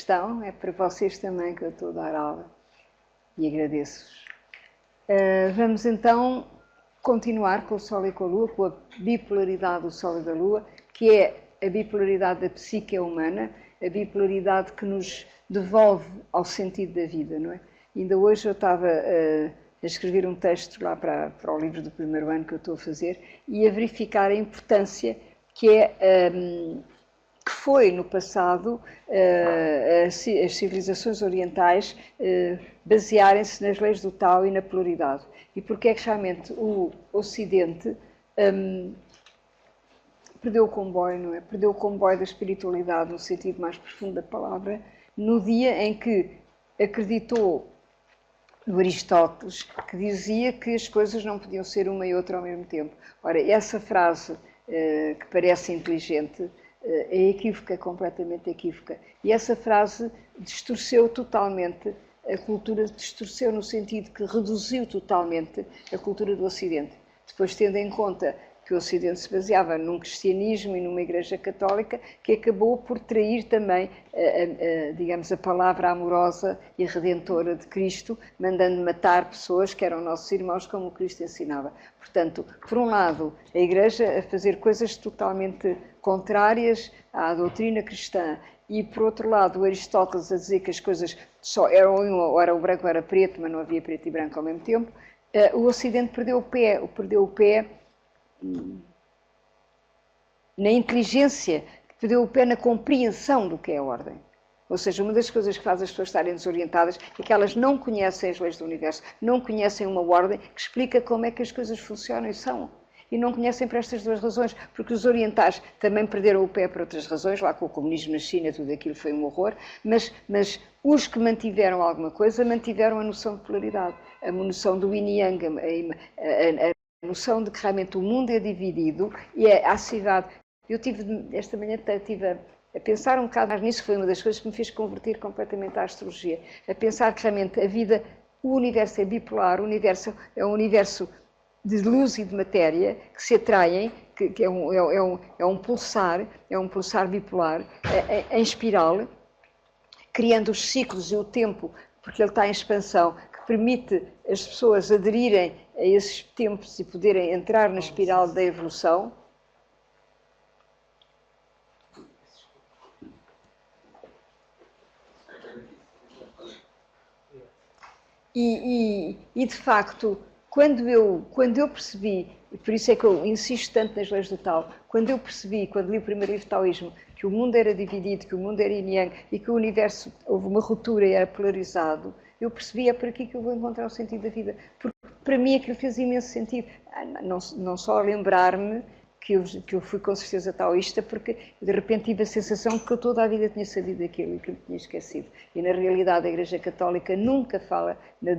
estão, é para vocês também que eu estou a dar aula e agradeço-vos. Vamos então continuar com o Sol e com a Lua, com a bipolaridade do Sol e da Lua, que é a bipolaridade da psique humana, a bipolaridade que nos devolve ao sentido da vida, não é? Ainda hoje eu estava a escrever um texto lá para o livro do primeiro ano que eu estou a fazer e a verificar a importância que que foi no passado as civilizações orientais basearem-se nas leis do Tao e na polaridade. E porque é que realmente o Ocidente perdeu o comboio, não é? Perdeu o comboio da espiritualidade no sentido mais profundo da palavra, no dia em que acreditou no Aristóteles, que dizia que as coisas não podiam ser uma e outra ao mesmo tempo. Ora, essa frase, que parece inteligente, é equívoca, completamente equívoca. E essa frase distorceu totalmente a cultura, distorceu no sentido que reduziu totalmente a cultura do Ocidente. Depois, tendo em conta que o Ocidente se baseava num cristianismo e numa igreja católica que acabou por trair também, digamos, a palavra amorosa e redentora de Cristo, mandando matar pessoas que eram nossos irmãos, como o Cristo ensinava. Portanto, por um lado, a igreja a fazer coisas totalmente contrárias à doutrina cristã e, por outro lado, o Aristóteles a dizer que as coisas só eram ou era o branco ou era preto, mas não havia preto e branco ao mesmo tempo, o Ocidente perdeu o pé na inteligência, perdeu o pé na compreensão do que é a ordem. Ou seja, uma das coisas que faz as pessoas estarem desorientadas é que elas não conhecem as leis do universo, não conhecem uma ordem que explica como é que as coisas funcionam e são. E não conhecem por estas duas razões, porque os orientais também perderam o pé por outras razões, lá com o comunismo na China, tudo aquilo foi um horror, mas os que mantiveram alguma coisa, mantiveram a noção de polaridade, a noção do yin e yang, a noção de que realmente o mundo é dividido e a cidade. Eu esta manhã estive a pensar um bocado mais nisso, foi uma das coisas que me fez converter completamente à astrologia, a pensar que realmente a vida, o universo é bipolar, o universo é um universo de luz e de matéria que se atraem, que é um pulsar bipolar, em espiral, criando os ciclos e o tempo, porque ele está em expansão, que permite as pessoas aderirem a esses tempos e poderem entrar na espiral da evolução. E de facto, quando eu percebi, e por isso é que eu insisto tanto nas leis do Tao, quando eu percebi, quando li o primeiro livro do Taoísmo, que o mundo era dividido, que o mundo era yin e yang, e que o universo, houve uma ruptura e era polarizado, eu percebi, é por aqui que eu vou encontrar o sentido da vida. Porque para mim aquilo fez imenso sentido. Não só lembrar-me que eu fui com certeza taoísta, porque de repente tive a sensação que eu toda a vida tinha sabido aquilo e que eu tinha esquecido. E na realidade a Igreja Católica nunca fala na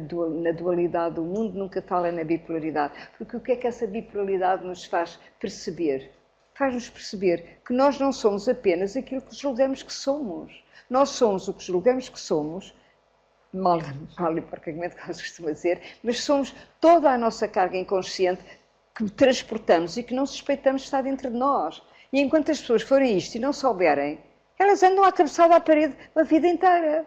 dualidade do mundo, nunca fala na bipolaridade. Porque o que é que essa bipolaridade nos faz perceber? Faz-nos perceber que nós não somos apenas aquilo que julgamos que somos. Nós somos o que julgamos que somos, mal e porcamente, como se costuma dizer, mas somos toda a nossa carga inconsciente que transportamos e que não suspeitamos estar dentro de nós. E enquanto as pessoas forem isto e não souberem, elas andam à cabeçada à parede a vida inteira.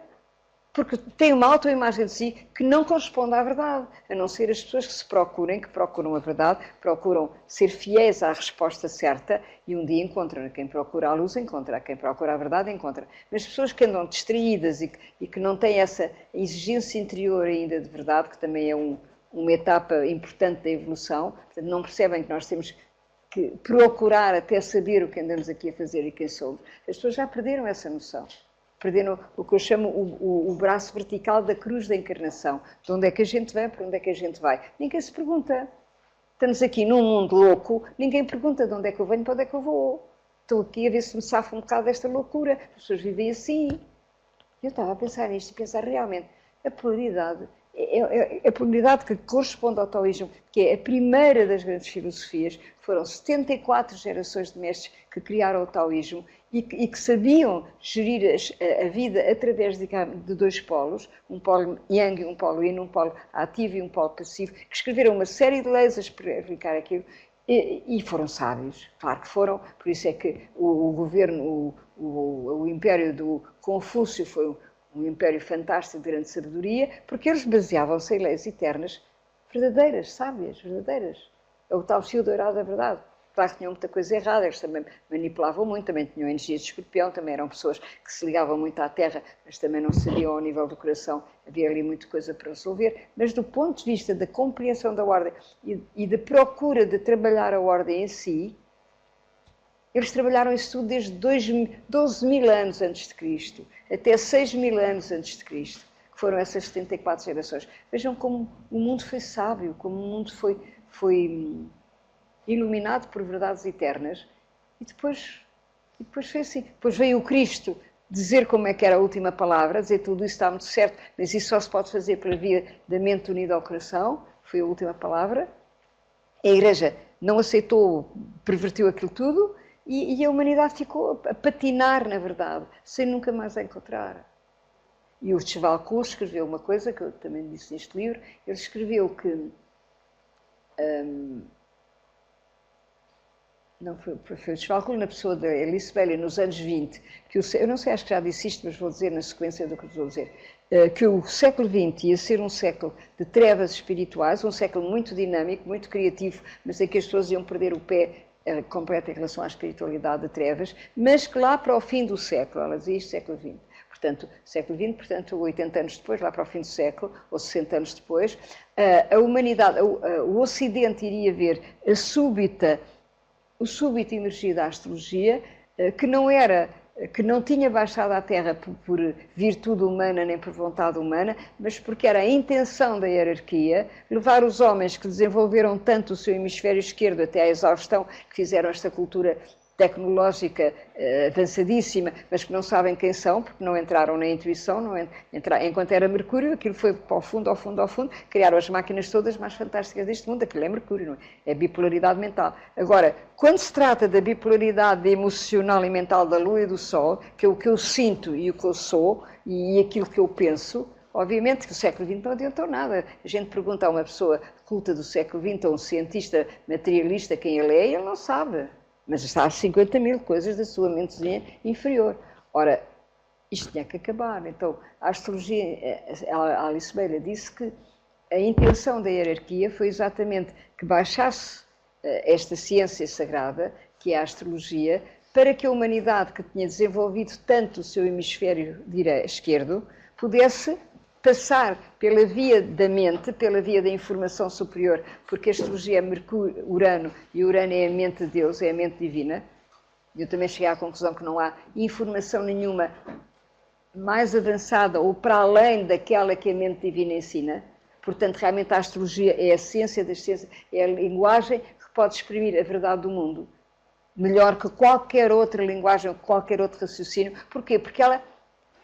Porque têm uma autoimagem de si que não corresponde à verdade, a não ser as pessoas que procuram a verdade, procuram ser fiéis à resposta certa e um dia encontram. Quem procura a luz encontra, quem procura a verdade encontra. Mas as pessoas que andam distraídas e que não têm essa exigência interior ainda de verdade, que também é uma etapa importante da evolução, portanto, não percebem que nós temos que procurar até saber o que andamos aqui a fazer e quem somos. As pessoas já perderam essa noção. Perderam o que eu chamo o braço vertical da cruz da encarnação. De onde é que a gente vem, para onde é que a gente vai? Ninguém se pergunta. Estamos aqui num mundo louco, ninguém pergunta de onde é que eu venho, para onde é que eu vou. Estou aqui a ver se me safo um bocado desta loucura. As pessoas vivem assim. Eu estava a pensar nisto e pensar realmente, a polaridade a polaridade que corresponde ao taoísmo, que é a primeira das grandes filosofias. Foram 74 gerações de mestres que criaram o taoísmo e que sabiam gerir a vida através de dois polos, um polo yang e um polo yin, um polo ativo e um polo passivo, que escreveram uma série de leis a explicar aquilo. E foram sábios, claro que foram, por isso é que o governo, o império do Confúcio foi um império fantástico de grande sabedoria, porque eles baseavam-se em leis eternas, verdadeiras, sábias, verdadeiras. É o tal fio dourado da verdade. Claro que tinham muita coisa errada, eles também manipulavam muito, também tinham energias de escorpião, também eram pessoas que se ligavam muito à terra, mas também não sabiam ao nível do coração, havia ali muita coisa para resolver. Mas do ponto de vista da compreensão da ordem e da procura de trabalhar a ordem em si, eles trabalharam isso tudo desde 12 mil anos antes de Cristo, até 6 mil anos antes de Cristo, que foram essas 74 gerações. Vejam como o mundo foi sábio, como o mundo foi iluminado por verdades eternas, e depois foi assim. Depois veio o Cristo dizer como é que era a última palavra, dizer tudo isso está muito certo, mas isso só se pode fazer pela via da mente unida ao coração, foi a última palavra. A Igreja não aceitou, pervertiu aquilo tudo, e a humanidade ficou a patinar, na verdade, sem nunca mais a encontrar. E o Cheval-Cour escreveu uma coisa, que eu também disse neste livro, ele escreveu que... não foi o Cheval-Cour, na pessoa da Alice Bailey, nos anos 20, que eu não sei, acho que já disse isto, mas vou dizer na sequência do que vou dizer, que o século XX ia ser um século de trevas espirituais, um século muito dinâmico, muito criativo, mas em que as pessoas iam perder o pé completo em relação à espiritualidade de trevas, mas que lá para o fim do século, ela dizia isto, século XX, portanto, século XX, portanto, 80 anos depois, lá para o fim do século, ou 60 anos depois, a humanidade, o Ocidente iria ver o súbito emergir da astrologia, que não tinha baixado à Terra por virtude humana nem por vontade humana, mas porque era a intenção da hierarquia levar os homens que desenvolveram tanto o seu hemisfério esquerdo até à exaustão, que fizeram esta cultura tecnológica avançadíssima, mas que não sabem quem são, porque não entraram na intuição, enquanto era Mercúrio, aquilo foi para o fundo, ao fundo, ao fundo, criaram as máquinas todas mais fantásticas deste mundo, aquilo é Mercúrio, não é? É bipolaridade mental. Agora, quando se trata da bipolaridade emocional e mental da Lua e do Sol, que é o que eu sinto e o que eu sou, e aquilo que eu penso, obviamente que o século XX não adiantou nada. A gente pergunta a uma pessoa culta do século XX, a um cientista materialista quem ele é, e ele não sabe. Mas está a 50 mil coisas da sua mentezinha inferior. Ora, isto tinha que acabar. Então, a astrologia, a Alice Bailey disse que a intenção da hierarquia foi exatamente que baixasse esta ciência sagrada, que é a astrologia, para que a humanidade, que tinha desenvolvido tanto o seu hemisfério esquerdo, pudesse passar pela via da mente, pela via da informação superior, porque a astrologia é Mercúrio, Urano, e Urano é a mente de Deus, é a mente divina. Eu também cheguei à conclusão que não há informação nenhuma mais avançada ou para além daquela que a mente divina ensina. Portanto, realmente a astrologia é a ciência das ciências, é a linguagem que pode exprimir a verdade do mundo, melhor que qualquer outra linguagem ou qualquer outro raciocínio. Porquê? Porque ela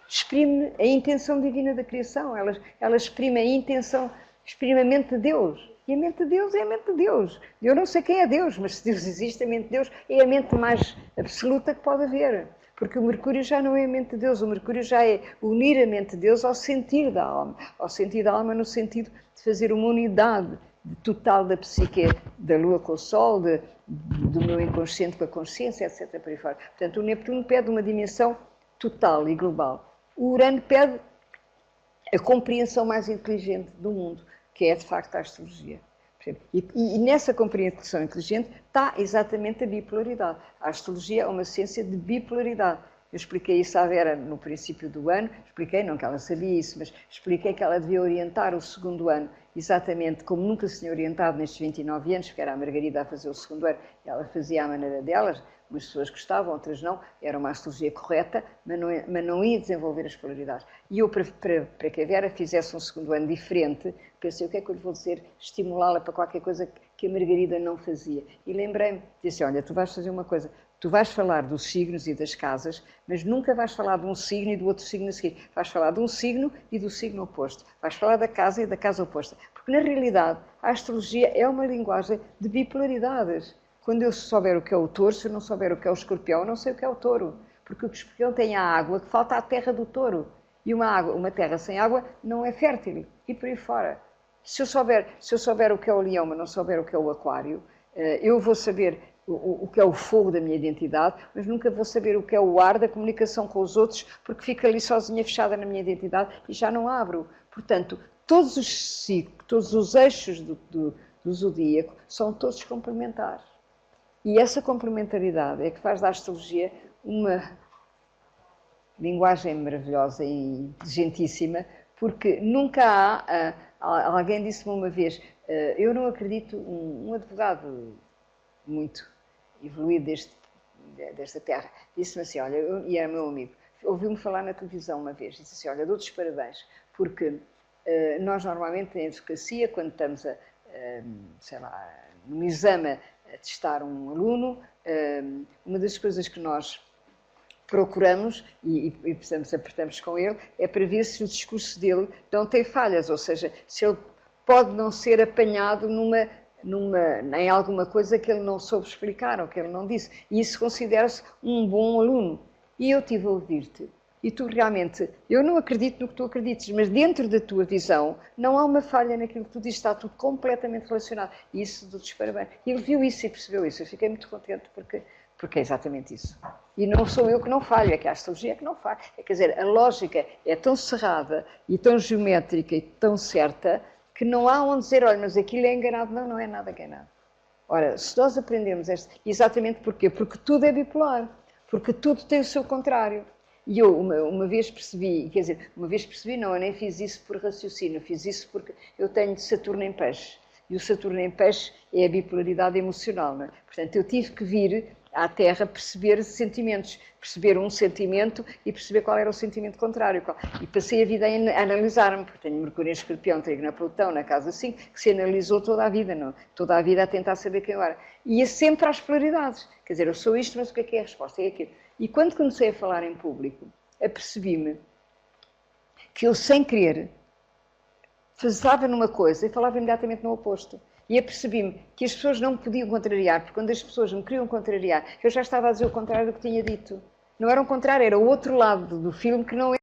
exprime a intenção divina da criação, ela exprime a intenção, exprime a mente de Deus. E a mente de Deus é a mente de Deus. Eu não sei quem é Deus, mas se Deus existe, a mente de Deus é a mente mais absoluta que pode haver. Porque o Mercúrio já não é a mente de Deus, o Mercúrio já é unir a mente de Deus ao sentir da alma. Ao sentir da alma no sentido de fazer uma unidade total da psique, da Lua com o Sol, do meu inconsciente com a consciência, etc. Por aí fora. Portanto, o Neptuno pede uma dimensão total e global. O Urano pede a compreensão mais inteligente do mundo, que é, de facto, a astrologia. E nessa compreensão inteligente está exatamente a bipolaridade. A astrologia é uma ciência de bipolaridade. Eu expliquei isso à Vera no princípio do ano, expliquei, não que ela sabia isso, mas expliquei que ela devia orientar o segundo ano, exatamente como nunca se tinha orientado nestes 29 anos, porque era a Margarida a fazer o segundo ano, e ela fazia à maneira delas, umas pessoas gostavam, outras não, era uma astrologia correta, mas não ia desenvolver as polaridades. E eu, para que a Vera fizesse um segundo ano diferente, pensei, o que é que eu lhe vou dizer? Estimulá-la para qualquer coisa que a Margarida não fazia. E lembrei-me, disse, olha, tu vais fazer uma coisa, tu vais falar dos signos e das casas, mas nunca vais falar de um signo e do outro signo a seguir. Vais falar de um signo e do signo oposto. Vais falar da casa e da casa oposta. Porque, na realidade, a astrologia é uma linguagem de bipolaridades. Quando eu souber o que é o touro, se eu não souber o que é o escorpião, eu não sei o que é o touro. Porque o escorpião tem a água que falta à terra do touro. E uma terra sem água não é fértil. E por aí fora. Se eu souber o que é o leão, mas não souber o que é o aquário, eu vou saber o que é o fogo da minha identidade, mas nunca vou saber o que é o ar da comunicação com os outros, porque fico ali sozinha, fechada na minha identidade e já não abro. Portanto, todos os ciclos, todos os eixos do zodíaco são todos complementares. E essa complementaridade é que faz da astrologia uma linguagem maravilhosa e inteligentíssima, porque nunca há... alguém disse-me uma vez, eu não acredito, um advogado muito evoluído desta terra, disse-me assim, olha, e era meu amigo, ouviu-me falar na televisão uma vez, disse assim, olha, dou-te os parabéns, porque nós normalmente em advocacia, quando estamos sei lá, num exame a testar um aluno, uma das coisas que nós procuramos e apertamos com ele, é para ver se o discurso dele não tem falhas, ou seja, se ele pode não ser apanhado em alguma coisa que ele não soube explicar ou que ele não disse. E isso considera-se um bom aluno. E eu estive a ouvir-te. E tu realmente, eu não acredito no que tu acredites, mas dentro da tua visão não há uma falha naquilo que tu dizes, está tudo completamente relacionado. E isso dou-te parabéns. E ele viu isso e percebeu isso. Eu fiquei muito contente porque é exatamente isso. E não sou eu que não falho, é que a astrologia é que não falha. Quer dizer, a lógica é tão cerrada e tão geométrica e tão certa que não há onde dizer, olha, mas aquilo é enganado. Não, não é nada enganado. Ora, se nós aprendemos exatamente porquê? Porque tudo é bipolar. Porque tudo tem o seu contrário. E eu uma vez percebi, quer dizer, uma vez percebi, não, eu nem fiz isso por raciocínio, eu fiz isso porque eu tenho Saturno em peixe. E o Saturno em peixe é a bipolaridade emocional, não é? Portanto, eu tive que vir à Terra perceber sentimentos, perceber um sentimento e perceber qual era o sentimento contrário. E passei a vida a analisar-me, porque tenho Mercúrio em Escorpião, Trígono a Plutão, na casa 5, que se analisou toda a vida, não? Toda a vida a tentar saber quem eu era. E ia sempre às polaridades. Quer dizer, eu sou isto, mas o que é a resposta? É aquilo. E quando comecei a falar em público, apercebi-me que eu, sem querer, falava numa coisa e falava imediatamente no oposto. E apercebi-me que as pessoas não me podiam contrariar, porque quando as pessoas me queriam contrariar, eu já estava a dizer o contrário do que tinha dito. Não era o contrário, era o outro lado do filme que não é.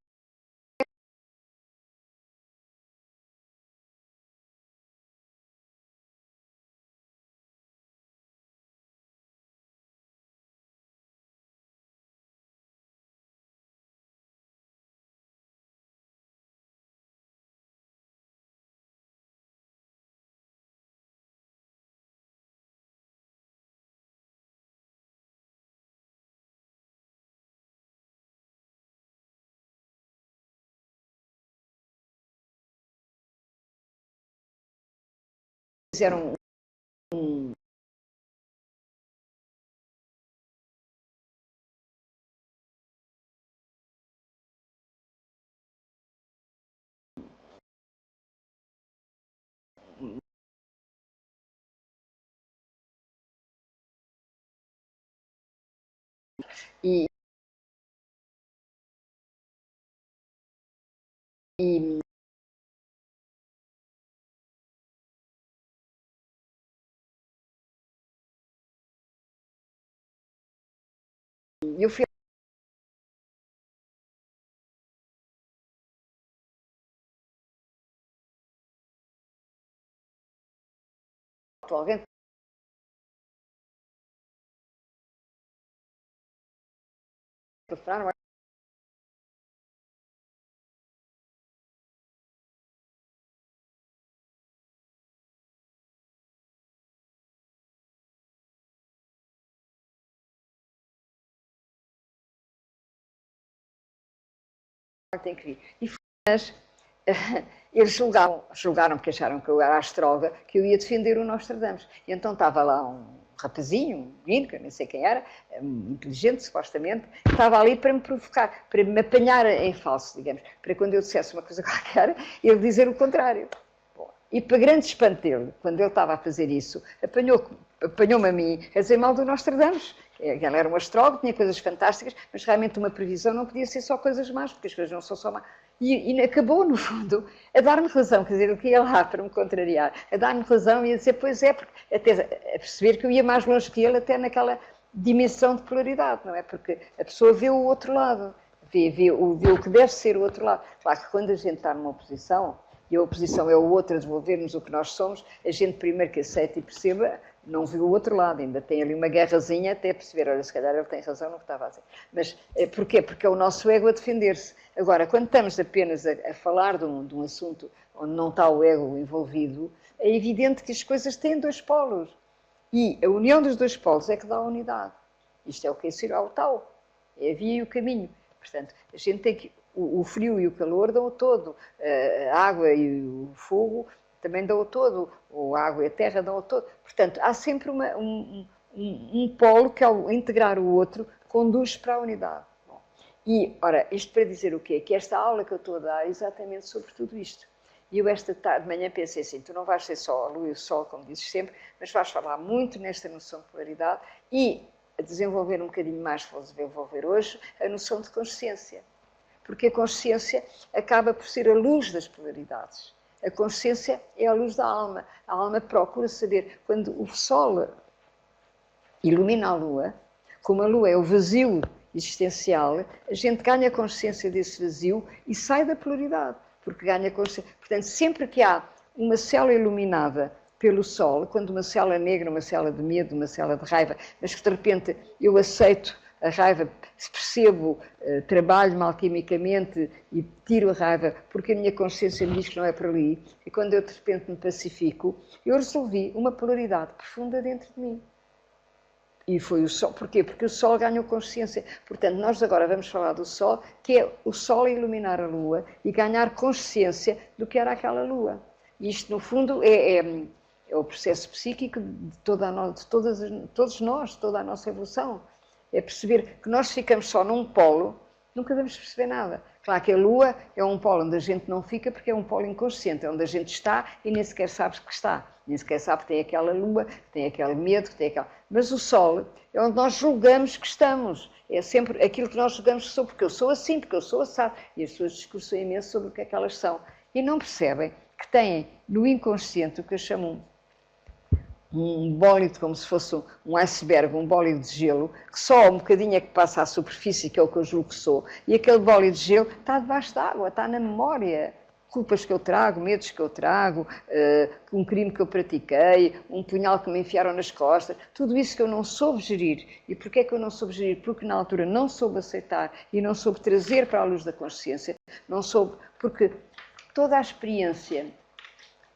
Fizeram e, e eu fui alguém telefonar, tem que vir. E foi, mas eles julgaram porque acharam que eu era astróloga, que eu ia defender o Nostradamus. E então estava lá um rapazinho, um menino, que eu nem sei quem era, inteligente supostamente, estava ali para me provocar, para me apanhar em falso, digamos, para quando eu dissesse uma coisa qualquer, ele dizer o contrário. E para grande espanto dele, quando ele estava a fazer isso, apanhou-me a mim a dizer mal do Nostradamus. Ele era um astrólogo, tinha coisas fantásticas, mas realmente uma previsão não podia ser só coisas más, porque as coisas não são só más. E acabou, no fundo, a dar-me razão, quer dizer, ele ia lá para me contrariar, a dar-me razão e a dizer, pois é, porque até a perceber que eu ia mais longe que ele, até naquela dimensão de polaridade, não é? Porque a pessoa vê o outro lado, vê o que deve ser o outro lado. Claro que quando a gente está numa oposição, e a oposição é o outro a devolver-nos o que nós somos, a gente primeiro que aceita e perceba, não viu o outro lado, ainda tem ali uma guerrazinha até perceber, olha, se calhar ele tem razão no que estava a dizer. Mas porquê? Porque é o nosso ego a defender-se. Agora, quando estamos apenas a falar de um assunto onde não está o ego envolvido, é evidente que as coisas têm dois polos. E a união dos dois polos é que dá a unidade. Isto é o que é o tal. É a via e o caminho. Portanto, a gente tem que... O frio e o calor dão o todo. A água e o fogo também dão o todo. A água e a terra dão o todo. Portanto, há sempre um polo que, ao integrar o outro, conduz para a unidade. Bom, e, ora, isto para dizer o quê? Que esta aula que eu estou a dar é exatamente sobre tudo isto. E eu esta tarde, de manhã, pensei assim, tu não vais ser só a lua e o sol, como dizes sempre, mas vais falar muito nesta noção de polaridade e a desenvolver um bocadinho mais, vou desenvolver hoje, a noção de consciência. Porque a consciência acaba por ser a luz das polaridades. A consciência é a luz da alma. A alma procura saber. Quando o sol ilumina a lua, como a lua é o vazio existencial, a gente ganha consciência desse vazio e sai da polaridade. Porque ganha consciência. Portanto, sempre que há uma célula iluminada pelo sol, quando uma célula negra, uma célula de medo, uma célula de raiva, mas que de repente eu aceito a raiva, percebo, trabalho-me alquimicamente e tiro a raiva porque a minha consciência me diz que não é por ali, e quando eu de repente me pacifico, eu resolvi uma polaridade profunda dentro de mim. E foi o sol. Porquê? Porque o sol ganhou consciência. Portanto, nós agora vamos falar do sol, que é o sol a iluminar a lua e ganhar consciência do que era aquela lua. E isto, no fundo, é o processo psíquico de todos nós, toda a nossa evolução. É perceber que nós ficamos só num polo, nunca vamos perceber nada. Claro que a lua é um polo onde a gente não fica porque é um polo inconsciente, é onde a gente está e nem sequer sabe que está. Nem sequer sabe que tem aquela lua, que tem aquele medo, que tem aquela... Mas o sol é onde nós julgamos que estamos. É sempre aquilo que nós julgamos que sou, porque eu sou assim, porque eu sou assado. E as pessoas discursam imenso sobre o que é que elas são. E não percebem que têm no inconsciente o que eu chamo um bólido, como se fosse um iceberg, um bólido de gelo, que só um bocadinho é que passa à superfície, que é o que eu julgo que sou, e aquele bólido de gelo está debaixo d'água, está na memória. Culpas que eu trago, medos que eu trago, um crime que eu pratiquei, um punhal que me enfiaram nas costas, tudo isso que eu não soube gerir. E porquê é que eu não soube gerir? Porque na altura não soube aceitar e não soube trazer para a luz da consciência, não soube, porque toda a experiência...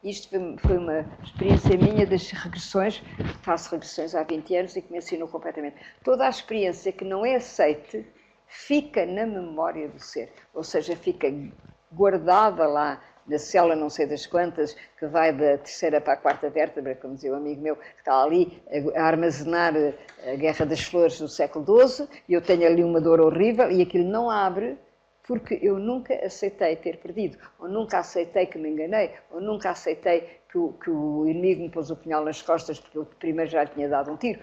Isto foi uma experiência minha das regressões, faço regressões há 20 anos e que me ensinou completamente. Toda a experiência que não é aceite fica na memória do ser, ou seja, fica guardada lá na célula não sei das quantas, que vai da terceira para a quarta vértebra, como dizia um amigo meu, que está ali a armazenar a Guerra das Flores do século XII, e eu tenho ali uma dor horrível e aquilo não abre, porque eu nunca aceitei ter perdido, ou nunca aceitei que me enganei, ou nunca aceitei que o inimigo me pôs o punhal nas costas porque eu primeiro já lhe tinha dado um tiro.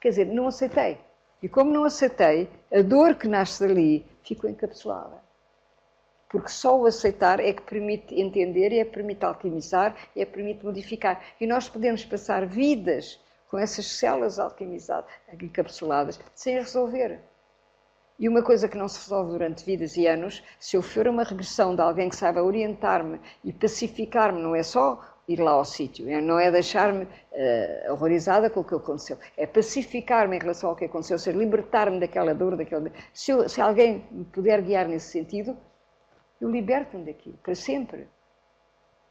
Quer dizer, não aceitei. E como não aceitei, a dor que nasce dali ficou encapsulada. Porque só o aceitar é que permite entender, é que permite alquimizar, é que permite modificar. E nós podemos passar vidas com essas células alquimizadas, encapsuladas, sem resolver. E uma coisa que não se resolve durante vidas e anos, se eu for uma regressão de alguém que saiba orientar-me e pacificar-me, não é só ir lá ao sítio, não é deixar-me horrorizada com o que aconteceu, é pacificar-me em relação ao que aconteceu, ou seja, libertar-me daquela dor, Se alguém me puder guiar nesse sentido, eu liberto-me daquilo, para sempre.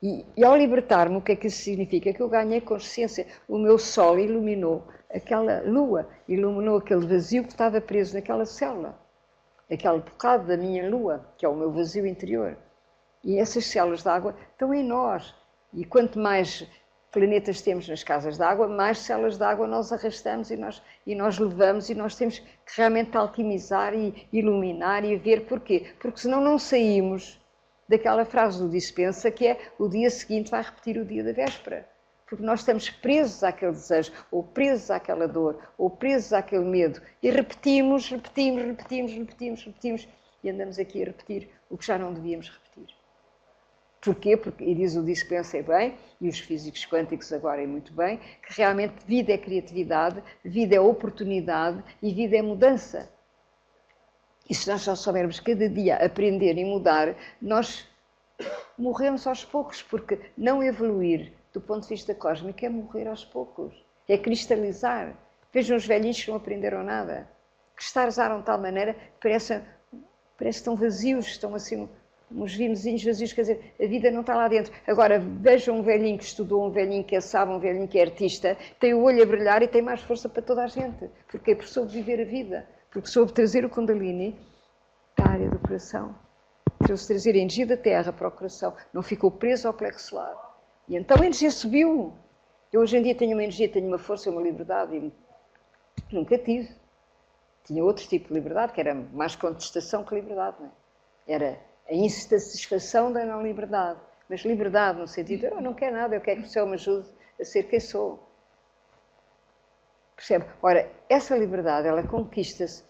E ao libertar-me, o que é que isso significa? Que eu ganhei consciência. O meu sol iluminou aquela lua, iluminou aquele vazio que estava preso naquela célula. Aquele bocado da minha lua, que é o meu vazio interior. E essas células de água estão em nós. E quanto mais planetas temos nas casas de água, mais células de água nós arrastamos e nós levamos, e nós temos que realmente alquimizar e iluminar e ver porquê. Porque senão não saímos daquela frase do dispensa que é o dia seguinte vai repetir o dia da véspera. Porque nós estamos presos àquele desejo, ou presos àquela dor, ou presos àquele medo. E repetimos, e andamos aqui a repetir o que já não devíamos repetir. Porquê? Porque, e diz o dispensa bem, e os físicos quânticos agora é muito bem, que realmente vida é criatividade, vida é oportunidade e vida é mudança. E se nós só soubermos cada dia aprender e mudar, nós Morremos aos poucos, porque não evoluir do ponto de vista cósmico é morrer aos poucos, é cristalizar. Vejam os velhinhos que não aprenderam nada, cristalizaram de tal maneira que parece que estão vazios, estão assim uns vimozinhos vazios, quer dizer, a vida não está lá dentro. Agora, vejam um velhinho que estudou, um velhinho que é sábio, um velhinho que é artista, tem o olho a brilhar e tem mais força para toda a gente, porque soube viver a vida, porque soube trazer o Kundalini para a área do coração. Trouxe trazer a energia da terra para o coração, não ficou preso ao plexo solar. E então a energia subiu. Eu hoje em dia tenho uma energia, tenho uma força, uma liberdade, e nunca tive. Tinha outro tipo de liberdade, que era mais contestação que liberdade, não é? Era a insatisfação da não liberdade. Mas liberdade no sentido, eu não quero nada, eu quero que o céu me ajude a ser quem sou. Percebe? Ora, essa liberdade, ela conquista-se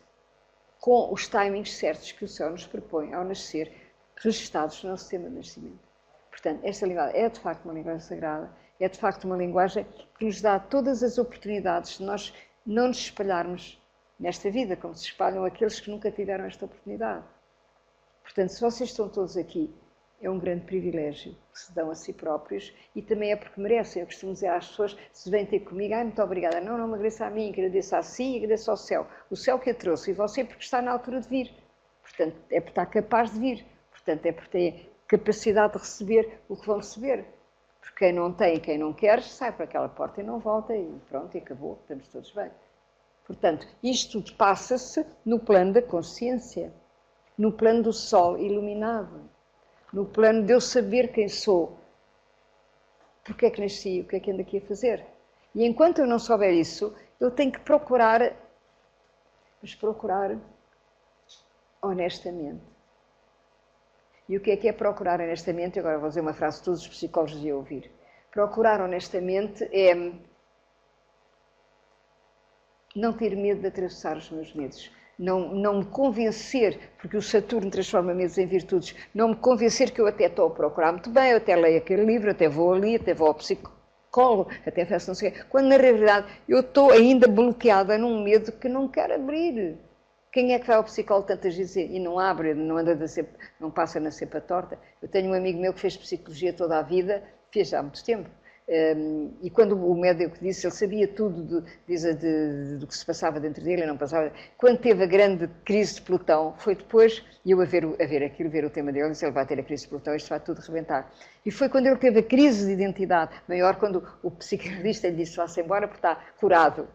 com os timings certos que o céu nos propõe ao nascer, registados no nosso sistema de nascimento. Portanto, esta linguagem é de facto uma linguagem sagrada, é de facto uma linguagem que nos dá todas as oportunidades de nós não nos espalharmos nesta vida, como se espalham aqueles que nunca tiveram esta oportunidade. Portanto, se vocês estão todos aqui, é um grande privilégio que se dão a si próprios e também é porque merecem. Eu costumo dizer às pessoas, se vêm ter comigo, muito obrigada. Não me agradeça a mim, agradeço a si e agradeço ao céu. O céu que a trouxe e você porque está na altura de vir. Portanto, é por estar capaz de vir. Portanto, é por ter capacidade de receber o que vão receber. Porque quem não tem e quem não quer, sai para aquela porta e não volta e pronto, e acabou, estamos todos bem. Portanto, isto tudo passa-se no plano da consciência, no plano do sol iluminado, no plano de eu saber quem sou, porque é que nasci, o que é que ando aqui a fazer. E enquanto eu não souber isso, eu tenho que procurar, mas procurar honestamente. E o que é procurar honestamente? Agora vou dizer uma frase que todos os psicólogos deviam ouvir. Procurar honestamente é não ter medo de atravessar os meus medos. Não me convencer, porque o Saturno transforma medos em virtudes, não me convencer que eu até estou a procurar muito bem, eu até leio aquele livro, até vou ali, até vou ao psicólogo, até faço não sei o quê, quando na realidade eu estou ainda bloqueada num medo que não quero abrir. Quem é que vai ao psicólogo tantas vezes e não abre, não passa na cepa torta? Eu tenho um amigo meu que fez psicologia toda a vida, fez há muito tempo. E quando o médico disse, ele sabia tudo do que se passava dentro dele, não passava. Quando teve a grande crise de Plutão, foi depois, e eu a ver aquilo, ver o tema dele, disse, ele vai ter a crise de Plutão, isto vai tudo rebentar. E foi quando ele teve a crise de identidade maior, quando o psicanalista lhe disse, vá-se embora porque está curado.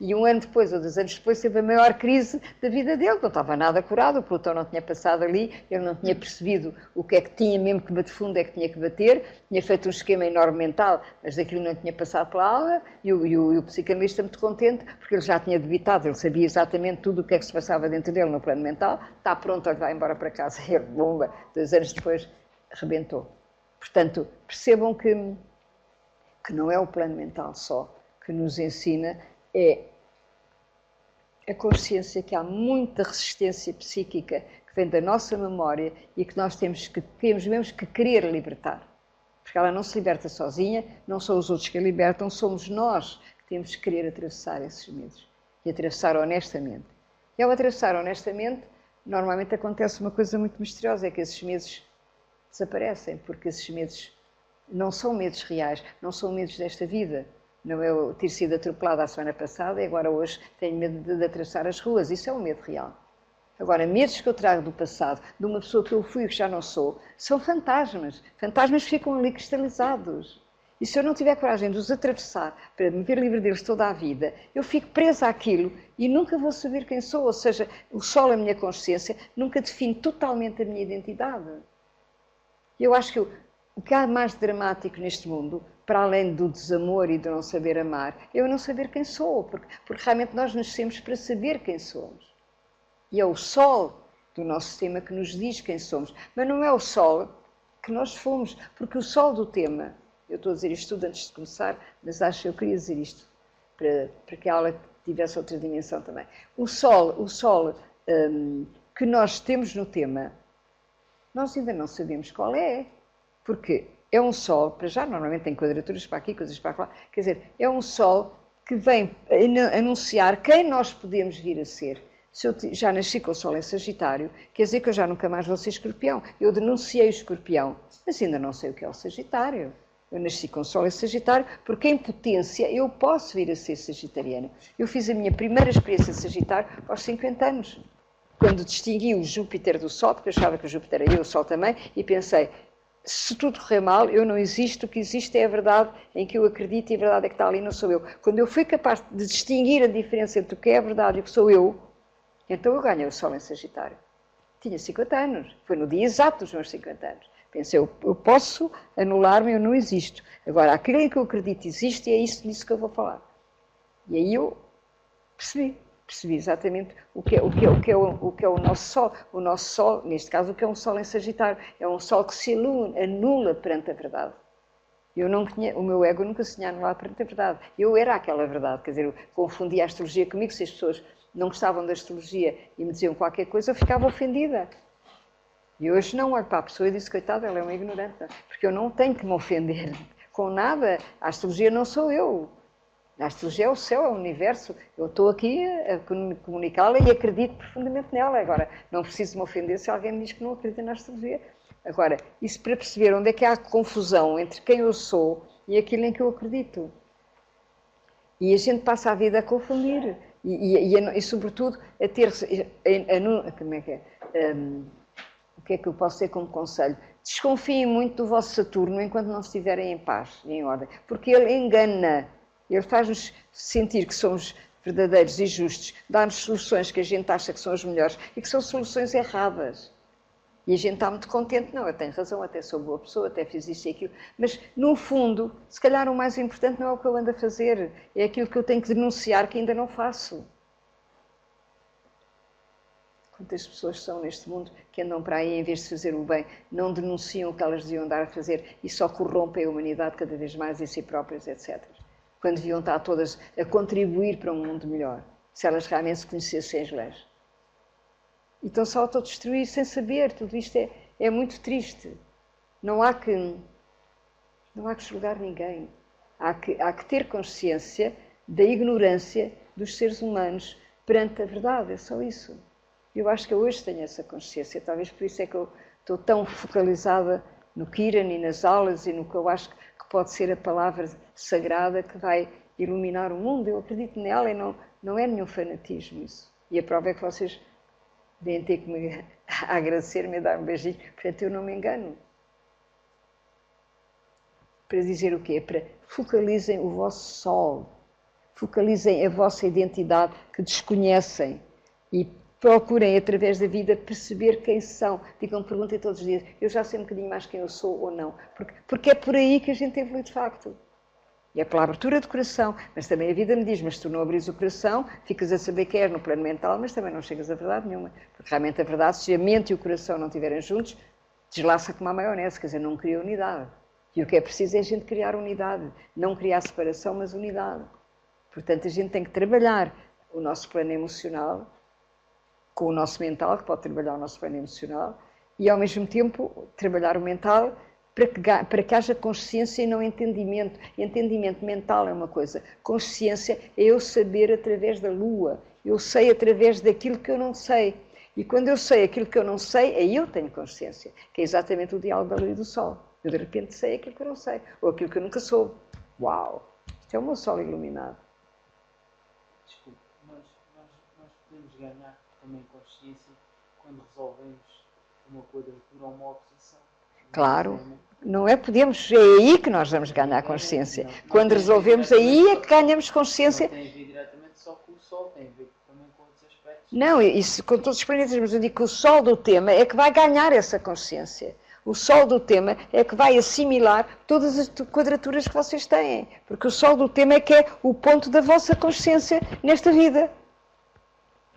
E um ano depois, ou 2 anos depois, teve a maior crise da vida dele, não estava nada curado, o Plutão não tinha passado ali, ele não tinha percebido o que é que tinha, mesmo que bater fundo é que tinha que bater, tinha feito um esquema enorme mental, mas daquilo não tinha passado pela aula, e o psicanalista muito contente, porque ele já tinha debitado, ele sabia exatamente tudo o que é que se passava dentro dele no plano mental, está pronto, ele vai embora para casa, e ele, bomba, 2 anos depois, rebentou. Portanto, percebam que não é o plano mental só que nos ensina, é a consciência que há muita resistência psíquica que vem da nossa memória e que nós temos mesmo que querer libertar. Porque ela não se liberta sozinha, não são os outros que a libertam, somos nós que temos que querer atravessar esses medos e atravessar honestamente. E ao atravessar honestamente, normalmente acontece uma coisa muito misteriosa, é que esses medos desaparecem, porque esses medos não são medos reais, não são medos desta vida. Não é eu ter sido atropelada a semana passada e agora hoje tenho medo de atravessar as ruas. Isso é um medo real. Agora, medos que eu trago do passado, de uma pessoa que eu fui e que já não sou, são fantasmas. Fantasmas ficam ali cristalizados. E se eu não tiver coragem de os atravessar para me ver livre deles toda a vida, eu fico presa àquilo e nunca vou saber quem sou. Ou seja, o sol, a minha consciência, nunca define totalmente a minha identidade. Eu acho que o que há mais dramático neste mundo, para além do desamor e do não saber amar, é eu não saber quem sou, porque realmente nós nascemos para saber quem somos. E é o sol do nosso sistema que nos diz quem somos, mas não é o sol que nós fomos, porque o sol do tema, eu estou a dizer isto tudo antes de começar, mas acho que eu queria dizer isto, para que a aula tivesse outra dimensão também. O sol que nós temos no tema, nós ainda não sabemos qual é, porque é um sol, para já normalmente tem quadraturas para aqui, coisas para lá, quer dizer, é um sol que vem anunciar quem nós podemos vir a ser, Se eu já nasci com o Sol em Sagitário, quer dizer que eu já nunca mais vou ser Escorpião. Eu denunciei o Escorpião, mas ainda não sei o que é o Sagitário. Eu nasci com o Sol em Sagitário, porque em potência eu posso vir a ser sagitariana. Eu fiz a minha primeira experiência de Sagitário aos 50 anos, quando distingui o Júpiter do Sol, porque eu achava que o Júpiter era eu, o Sol também, e pensei, se tudo correr mal, eu não existo, o que existe é a verdade em que eu acredito e a verdade é que está ali, não sou eu. Quando eu fui capaz de distinguir a diferença entre o que é a verdade e o que sou eu, então eu ganhei o Sol em Sagitário. Tinha 50 anos, foi no dia exato dos meus 50 anos. Pensei, eu posso anular-me, eu não existo. Agora, aquilo em que eu acredito existe e é isso disso que eu vou falar. E aí eu percebi exatamente o que é o nosso Sol. O nosso Sol, neste caso, o que é um Sol em Sagitário? É um Sol que se anula perante a verdade. O meu ego nunca se tinha anulado perante a verdade. Eu era aquela verdade, quer dizer, eu confundia a astrologia comigo. Se as pessoas não gostavam da astrologia e me diziam qualquer coisa, eu ficava ofendida. E hoje não olho para a pessoa e disse, coitada, ela é uma ignorante, porque eu não tenho que me ofender com nada. A astrologia não sou eu. A astrologia é o céu, é o universo. Eu estou aqui a comunicá-la e acredito profundamente nela. Agora, não preciso me ofender se alguém me diz que não acredita na astrologia. Agora, isso para perceber onde é que há confusão entre quem eu sou e aquilo em que eu acredito. E a gente passa a vida a confundir. E sobretudo, a ter... como é que é? O que é que eu posso ter como conselho? Desconfiem muito do vosso Saturno enquanto não estiverem em paz, em ordem. Porque ele engana. Ele faz-nos sentir que somos verdadeiros e justos, dá-nos soluções que a gente acha que são as melhores e que são soluções erradas. E a gente está muito contente, não, eu tenho razão, até sou boa pessoa, até fiz isto e aquilo. Mas, no fundo, se calhar o mais importante não é o que eu ando a fazer, é aquilo que eu tenho que denunciar que ainda não faço. Quantas pessoas são neste mundo que andam para aí, em vez de fazer o bem, não denunciam o que elas deviam andar a fazer e só corrompem a humanidade cada vez mais em si próprias, etc. Quando deviam estar todas a contribuir para um mundo melhor, se elas realmente se conhecessem as leis. E estão só a autodestruir sem saber. Tudo isto é muito triste. Não há que julgar ninguém. Há que ter consciência da ignorância dos seres humanos perante a verdade. É só isso. Eu acho que eu hoje tenho essa consciência. Talvez por isso é que eu estou tão focalizada no Kiran e nas aulas e no que eu acho que pode ser a palavra sagrada que vai iluminar o mundo. Eu acredito nela e não é nenhum fanatismo isso. E a prova é que vocês vêm ter que me agradecer-me e dar um beijinho. Portanto, eu não me engano. Para dizer o quê? Para focalizem o vosso sol. Focalizem a vossa identidade que desconhecem e procurem, através da vida, perceber quem são. Perguntem todos os dias, eu já sei um bocadinho mais quem eu sou ou não. Porque é por aí que a gente evolui de facto. E é pela abertura do coração. Mas também a vida me diz, mas se tu não abris o coração, ficas a saber que és no plano mental, mas também não chegas a verdade nenhuma. Porque realmente a verdade, se a mente e o coração não estiverem juntos, deslaça como a maionese, quer dizer, não cria unidade. E o que é preciso é a gente criar unidade. Não criar separação, mas unidade. Portanto, a gente tem que trabalhar o nosso plano emocional com o nosso mental, que pode trabalhar o nosso plano emocional, e ao mesmo tempo trabalhar o mental para que haja consciência e não entendimento. Entendimento mental é uma coisa, consciência é eu saber através da lua, eu sei através daquilo que eu não sei. E quando eu sei aquilo que eu não sei, aí eu tenho consciência, que é exatamente o diálogo da lua e do sol. Eu de repente sei aquilo que eu não sei, ou aquilo que eu nunca soube. Uau! Isto é o meu sol iluminado. Desculpe, nós podemos ganhar também consciência quando resolvemos uma quadratura ou uma oposição. Claro, não é? Podemos, é aí que nós vamos ganhar consciência. Quando resolvemos, aí é que ganhamos consciência. Não tem a ver diretamente só com o Sol, tem a ver também com outros aspectos. Não, isso com todos os planetas, mas eu digo que o Sol do tema é que vai ganhar essa consciência. O Sol do tema é que vai assimilar todas as quadraturas que vocês têm. Porque o Sol do tema é que é o ponto da vossa consciência nesta vida.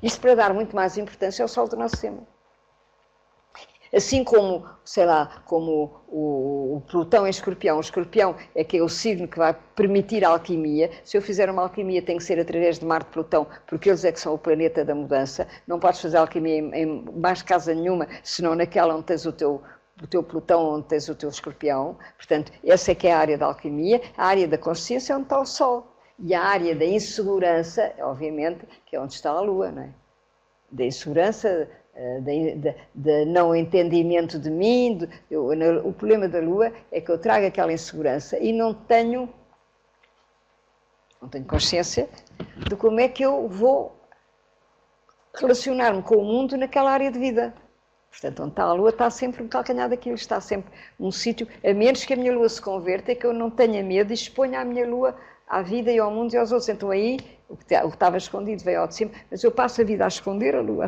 Isto para dar muito mais importância ao Sol do nosso tema. Assim como, sei lá, como o Plutão em Escorpião. O Escorpião é que é o signo que vai permitir a alquimia. Se eu fizer uma alquimia tem que ser através de Marte e Plutão, porque eles é que são o planeta da mudança. Não podes fazer alquimia em mais casa nenhuma, senão naquela onde tens o teu Plutão, onde tens o teu Escorpião. Portanto, essa é que é a área da alquimia. A área da consciência é onde está o Sol. E a área da insegurança, obviamente, que é onde está a Lua, não é? da insegurança, de não entendimento de mim. O problema da Lua é que eu trago aquela insegurança e não tenho consciência de como é que eu vou relacionar-me com o mundo naquela área de vida. Portanto, onde está a Lua está sempre um calcanhar daquilo, está sempre um sítio, a menos que a minha Lua se converta, é que eu não tenha medo e exponha a minha Lua à vida e ao mundo e aos outros. Então aí, o que estava escondido veio ao de cima, mas eu passo a vida a esconder a Lua,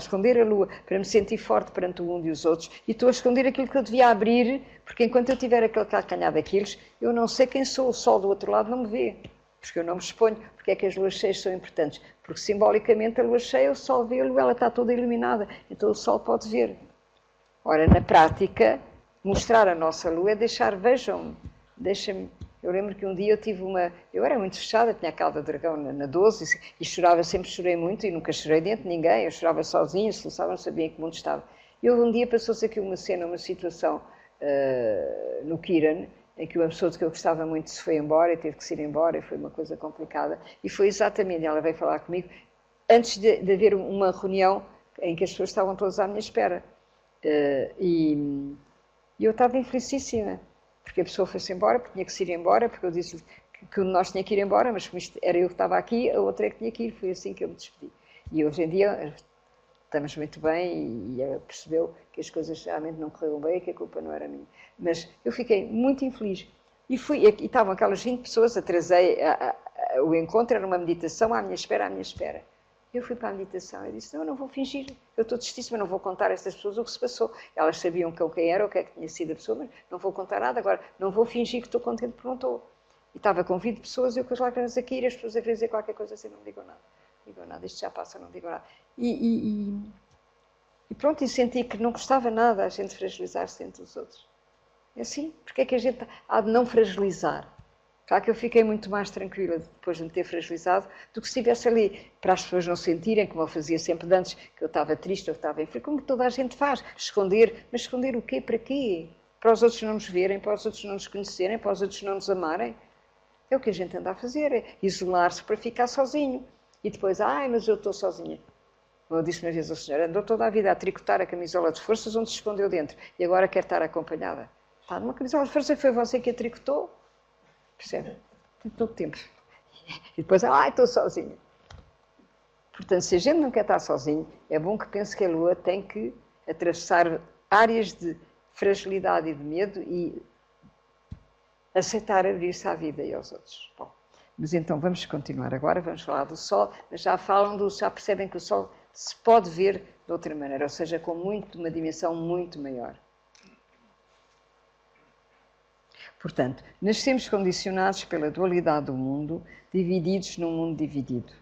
para me sentir forte perante o mundo e os outros, e estou a esconder aquilo que eu devia abrir, porque enquanto eu tiver aquele calcanhar daqueles, eu não sei quem sou, o Sol do outro lado não me vê, porque eu não me exponho. Porque é que as luas cheias são importantes? Porque simbolicamente a lua cheia, o Sol vê a Lua, ela está toda iluminada, então o Sol pode ver. Ora, na prática, mostrar a nossa Lua é deixar, vejam-me, deixa-me. Eu lembro que um dia eu tive eu era muito fechada, tinha a cauda de dragão na 12 e chorava, sempre chorei muito e nunca chorei dentro de ninguém, eu chorava sozinha, soluçava, não sabia em que mundo estava. E houve um dia, passou-se aqui uma cena, uma situação no Kiran, em que uma pessoa de que eu gostava muito se foi embora e teve que se ir embora e foi uma coisa complicada. E foi exatamente, ela veio falar comigo, antes de haver uma reunião em que as pessoas estavam todas à minha espera. E eu estava infelicíssima, porque a pessoa foi-se embora, porque tinha que se ir embora, porque eu disse que um de nós tinha que ir embora, mas como isto era eu que estava aqui, a outra é que tinha que ir. Foi assim que eu me despedi. E hoje em dia estamos muito bem e ela percebeu que as coisas realmente não correram bem e que a culpa não era minha. Mas eu fiquei muito infeliz. E estavam aquelas 20 pessoas, atrasei, o encontro era uma meditação à minha espera. Eu fui para a meditação e disse, não, eu não vou fingir, eu estou tristíssima, não vou contar a estas pessoas o que se passou. Elas sabiam quem era, o que é que tinha sido a pessoa, mas não vou contar nada, agora não vou fingir que estou contente porque não estou. E estava com 20 pessoas, eu com as lágrimas a cair, as pessoas a dizer qualquer coisa assim, não digam nada, isto já passa, não digam nada. E pronto, e senti que não gostava nada a gente fragilizar-se entre os outros. É assim, porque é que a gente há de não fragilizar? Claro que eu fiquei muito mais tranquila depois de me ter fragilizado do que se estivesse ali, para as pessoas não sentirem, como eu fazia sempre antes, que eu estava triste, eu estava enfim, como toda a gente faz, esconder. Mas esconder o quê? Para quê? Para os outros não nos verem, para os outros não nos conhecerem, para os outros não nos amarem? É o que a gente anda a fazer, é isolar-se para ficar sozinho. E depois, mas eu estou sozinha. Eu disse uma vez ao senhor, andou toda a vida a tricotar a camisola de forças onde se escondeu dentro e agora quer estar acompanhada. Está numa camisola de forças, foi você que a tricotou? Percebe? Tem todo o tempo. E depois, estou sozinha. Portanto, se a gente não quer estar sozinho, é bom que pense que a Lua tem que atravessar áreas de fragilidade e de medo e aceitar abrir-se à vida e aos outros. Bom, mas então vamos continuar agora, vamos falar do Sol, mas já percebem que o Sol se pode ver de outra maneira, ou seja, com uma dimensão muito maior. Portanto, nascemos condicionados pela dualidade do mundo, divididos num mundo dividido,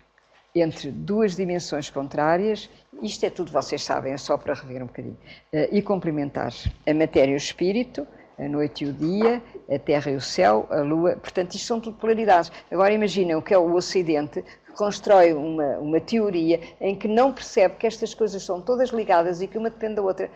entre duas dimensões contrárias, isto é tudo, vocês sabem, é só para rever um bocadinho, e complementares, a matéria e o espírito, a noite e o dia, a terra e o céu, a lua, portanto, isto são tudo polaridades. Agora imaginem o que é o Ocidente, que constrói uma teoria em que não percebe que estas coisas são todas ligadas e que uma depende da outra,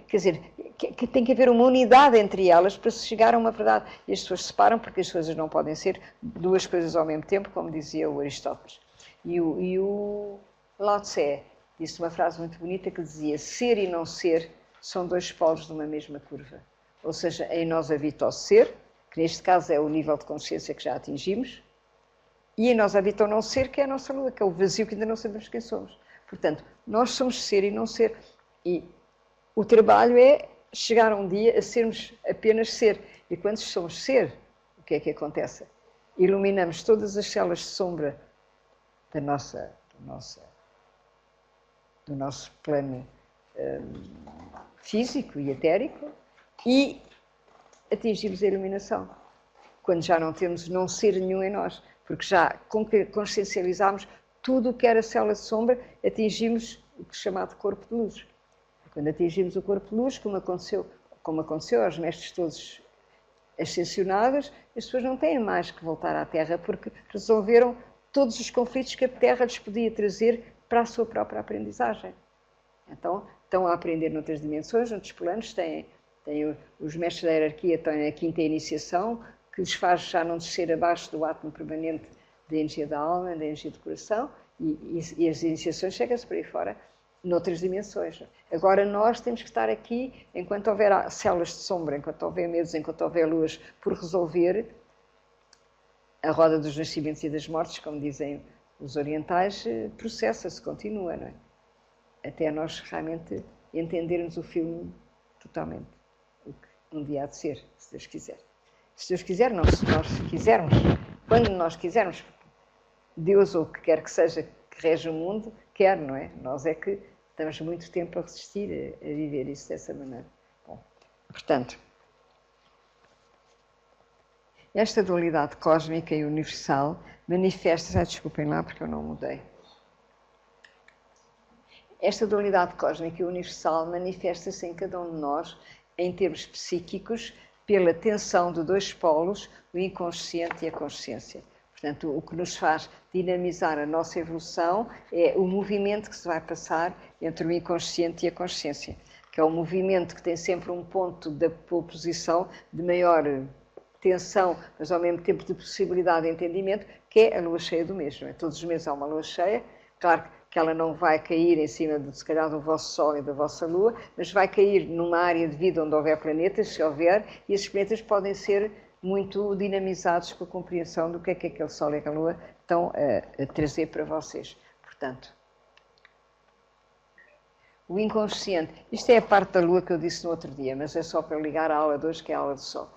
quer dizer, que tem que haver uma unidade entre elas para se chegar a uma verdade. E as pessoas se separam porque as coisas não podem ser duas coisas ao mesmo tempo, como dizia o Aristóteles. E o Lao Tse disse uma frase muito bonita que dizia: ser e não ser são dois polos de uma mesma curva. Ou seja, em nós habita o ser, que neste caso é o nível de consciência que já atingimos, e em nós habita o não ser, que é a nossa lua, que é o vazio que ainda não sabemos quem somos. Portanto, nós somos ser e não ser. E o trabalho é chegar um dia a sermos apenas ser. E quando somos ser, o que é que acontece? Iluminamos todas as células de sombra do nosso plano físico e etérico e atingimos a iluminação. Quando já não temos não ser nenhum em nós, porque já consciencializamos tudo o que era célula de sombra, atingimos o que é chamado corpo de luz. Quando atingimos o corpo de luz, como aconteceu aos mestres todos ascensionados, as pessoas não têm mais que voltar à Terra, porque resolveram todos os conflitos que a Terra lhes podia trazer para a sua própria aprendizagem. Então, estão a aprender noutras dimensões, noutros planos, têm os mestres da hierarquia, têm a quinta iniciação, que lhes faz já não descer abaixo do átomo permanente da energia da alma, da energia do coração, e as iniciações chegam-se por aí fora. noutras dimensões. Agora nós temos que estar aqui, enquanto houver células de sombra, enquanto houver medos, enquanto houver luas por resolver, a roda dos nascimentos e das mortes, como dizem os orientais, processa-se, continua, não é? Até nós realmente entendermos o filme totalmente, o que um dia há de ser, se Deus quiser. Se Deus quiser, não, se nós quisermos, quando nós quisermos, Deus ou o que quer que seja que rege o mundo, quer, não é? Nós é que estamos muito tempo a resistir a viver isso dessa maneira. Bom, portanto, esta dualidade cósmica e universal manifesta-se, desculpem lá porque eu não mudei. Esta dualidade cósmica e universal manifesta-se em cada um de nós, em termos psíquicos, pela tensão de dois polos, o inconsciente e a consciência. Portanto, o que nos faz dinamizar a nossa evolução é o movimento que se vai passar entre o inconsciente e a consciência, que é um movimento que tem sempre um ponto da oposição de maior tensão, mas ao mesmo tempo de possibilidade de entendimento, que é a lua cheia do mês. Não é? Todos os meses há uma lua cheia, claro que ela não vai cair em cima, se calhar, do vosso Sol e da vossa Lua, mas vai cair numa área de vida onde houver planetas, se houver, e esses planetas podem ser muito dinamizados com a compreensão do que é que aquele Sol e aquela Lua estão a trazer para vocês. Portanto, o inconsciente, isto é a parte da Lua que eu disse no outro dia, mas é só para ligar à aula de hoje, que é a aula do Sol.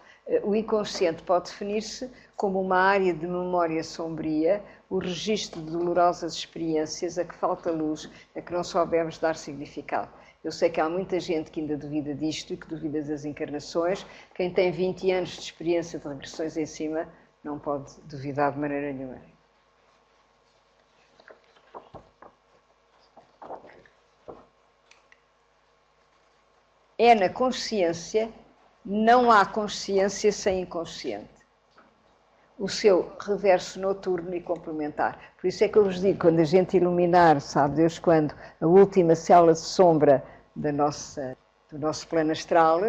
O inconsciente pode definir-se como uma área de memória sombria, o registro de dolorosas experiências a que falta luz, a que não soubemos dar significado. Eu sei que há muita gente que ainda duvida disto e que duvida das encarnações. Quem tem 20 anos de experiência de regressões em cima não pode duvidar de maneira nenhuma. É na consciência. Não há consciência sem inconsciente. O seu reverso noturno e complementar. Por isso é que eu vos digo, quando a gente iluminar, sabe Deus quando, a última célula de sombra do nosso plano astral,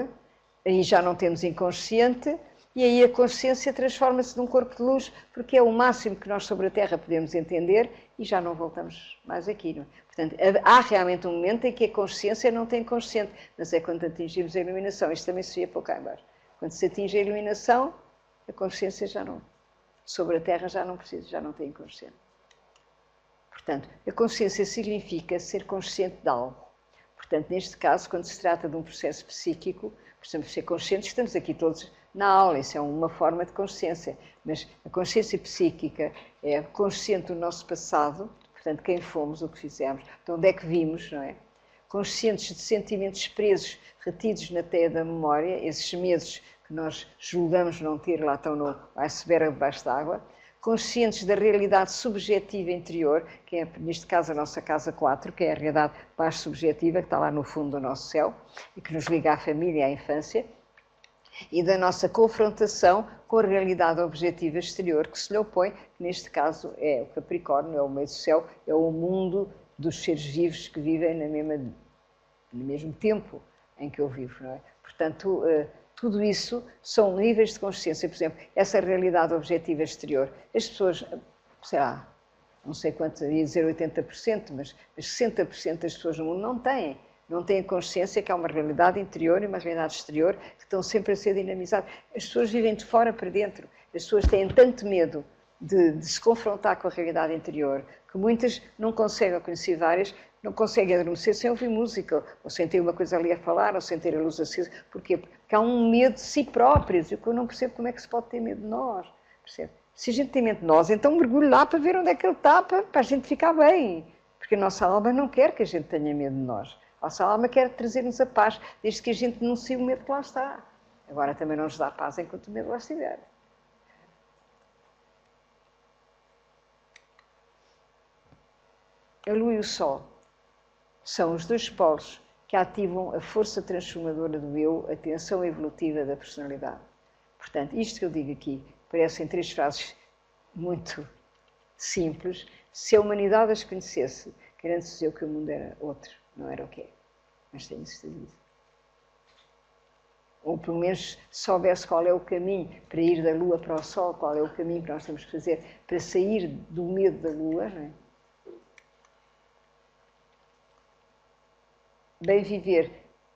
aí já não temos inconsciente, e aí a consciência transforma-se num corpo de luz, porque é o máximo que nós sobre a Terra podemos entender, e já não voltamos mais aqui. Não é? Portanto, há realmente um momento em que a consciência não tem consciente, mas é quando atingimos a iluminação. Isto também se via por cá embaixo. Quando se atinge a iluminação, a consciência já não, sobre a Terra já não precisa, já não tem inconsciente. Portanto, a consciência significa ser consciente de algo. Portanto, neste caso, quando se trata de um processo psíquico, precisamos ser conscientes, estamos aqui todos na aula, isso é uma forma de consciência, mas a consciência psíquica é consciente do nosso passado, portanto, quem fomos, o que fizemos, de onde é que vimos, não é? Conscientes de sentimentos presos, retidos na teia da memória, esses medos que nós julgamos não ter, lá estão no iceberg debaixo d'água, conscientes da realidade subjetiva interior, que é, neste caso, a nossa casa 4, que é a realidade mais subjetiva, que está lá no fundo do nosso céu, e que nos liga à família e à infância, e da nossa confrontação com a realidade objetiva exterior que se lhe opõe, que neste caso é o Capricórnio, é o meio do céu, é o mundo dos seres vivos que vivem no mesmo tempo em que eu vivo. Não é? Portanto, tudo isso são níveis de consciência. Por exemplo, essa realidade objetiva exterior. As pessoas, sei lá, não sei quanto, ia dizer 80%, mas 60% das pessoas no mundo não têm consciência que há uma realidade interior e uma realidade exterior que estão sempre a ser dinamizadas. As pessoas vivem de fora para dentro. As pessoas têm tanto medo de se confrontar com a realidade interior que muitas não conseguem, eu conheci várias, não conseguem adormecer sem ouvir música, ou sem ter uma coisa ali a falar, ou sem ter a luz acesa. Porquê? Porque há um medo de si próprios, e eu não percebo como é que se pode ter medo de nós. Percebe? Se a gente tem medo de nós, então mergulhe lá para ver onde é que ele está, para a gente ficar bem. Porque a nossa alma não quer que a gente tenha medo de nós. A nossa alma quer trazer-nos a paz, desde que a gente denuncie o medo que lá está. Agora também não nos dá paz enquanto o medo lá estiver. A Lua e o Sol são os dois polos que ativam a força transformadora do eu, a tensão evolutiva da personalidade. Portanto, isto que eu digo aqui parecem 3 frases muito simples. Se a humanidade as conhecesse, querendo dizer que o mundo era outro, não era o que é. Mas tem insistido nisso. Ou pelo menos soubesse qual é o caminho para ir da Lua para o Sol, qual é o caminho que nós temos que fazer para sair do medo da Lua, não é? bem viver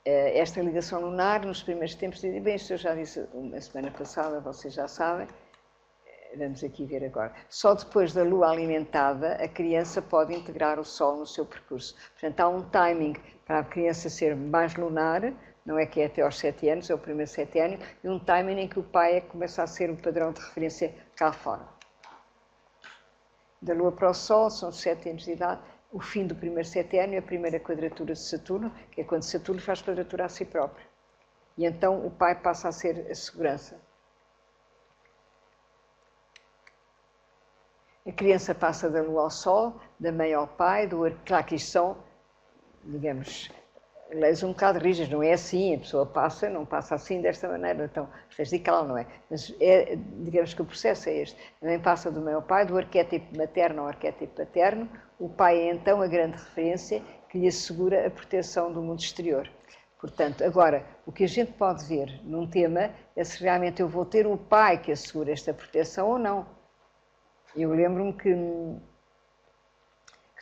esta ligação lunar nos primeiros tempos. Bem, isto eu já disse uma semana passada, vocês já sabem, vamos aqui ver agora. Só depois da lua alimentada, a criança pode integrar o Sol no seu percurso. Portanto, há um timing para a criança ser mais lunar, não é que é até aos 7 anos, é o primeiro 7 anos, e um timing em que o pai começa a ser um padrão de referência cá fora. Da lua para o Sol, são 7 anos de idade, o fim do primeiro 7 anos é a primeira quadratura de Saturno, que é quando Saturno faz quadratura a si próprio. E então o pai passa a ser a segurança. A criança passa da lua ao Sol, da mãe ao pai, claro que isto são, digamos, leis um bocado rígidas, não é assim, a pessoa passa, não passa assim desta maneira, então radical, não é? Mas digamos que o processo é este. A mãe passa do mãe ao pai, do arquétipo materno ao arquétipo paterno, o pai é então a grande referência que lhe assegura a proteção do mundo exterior. Portanto, agora, o que a gente pode ver num tema é se realmente eu vou ter o pai que assegura esta proteção ou não. Eu lembro-me que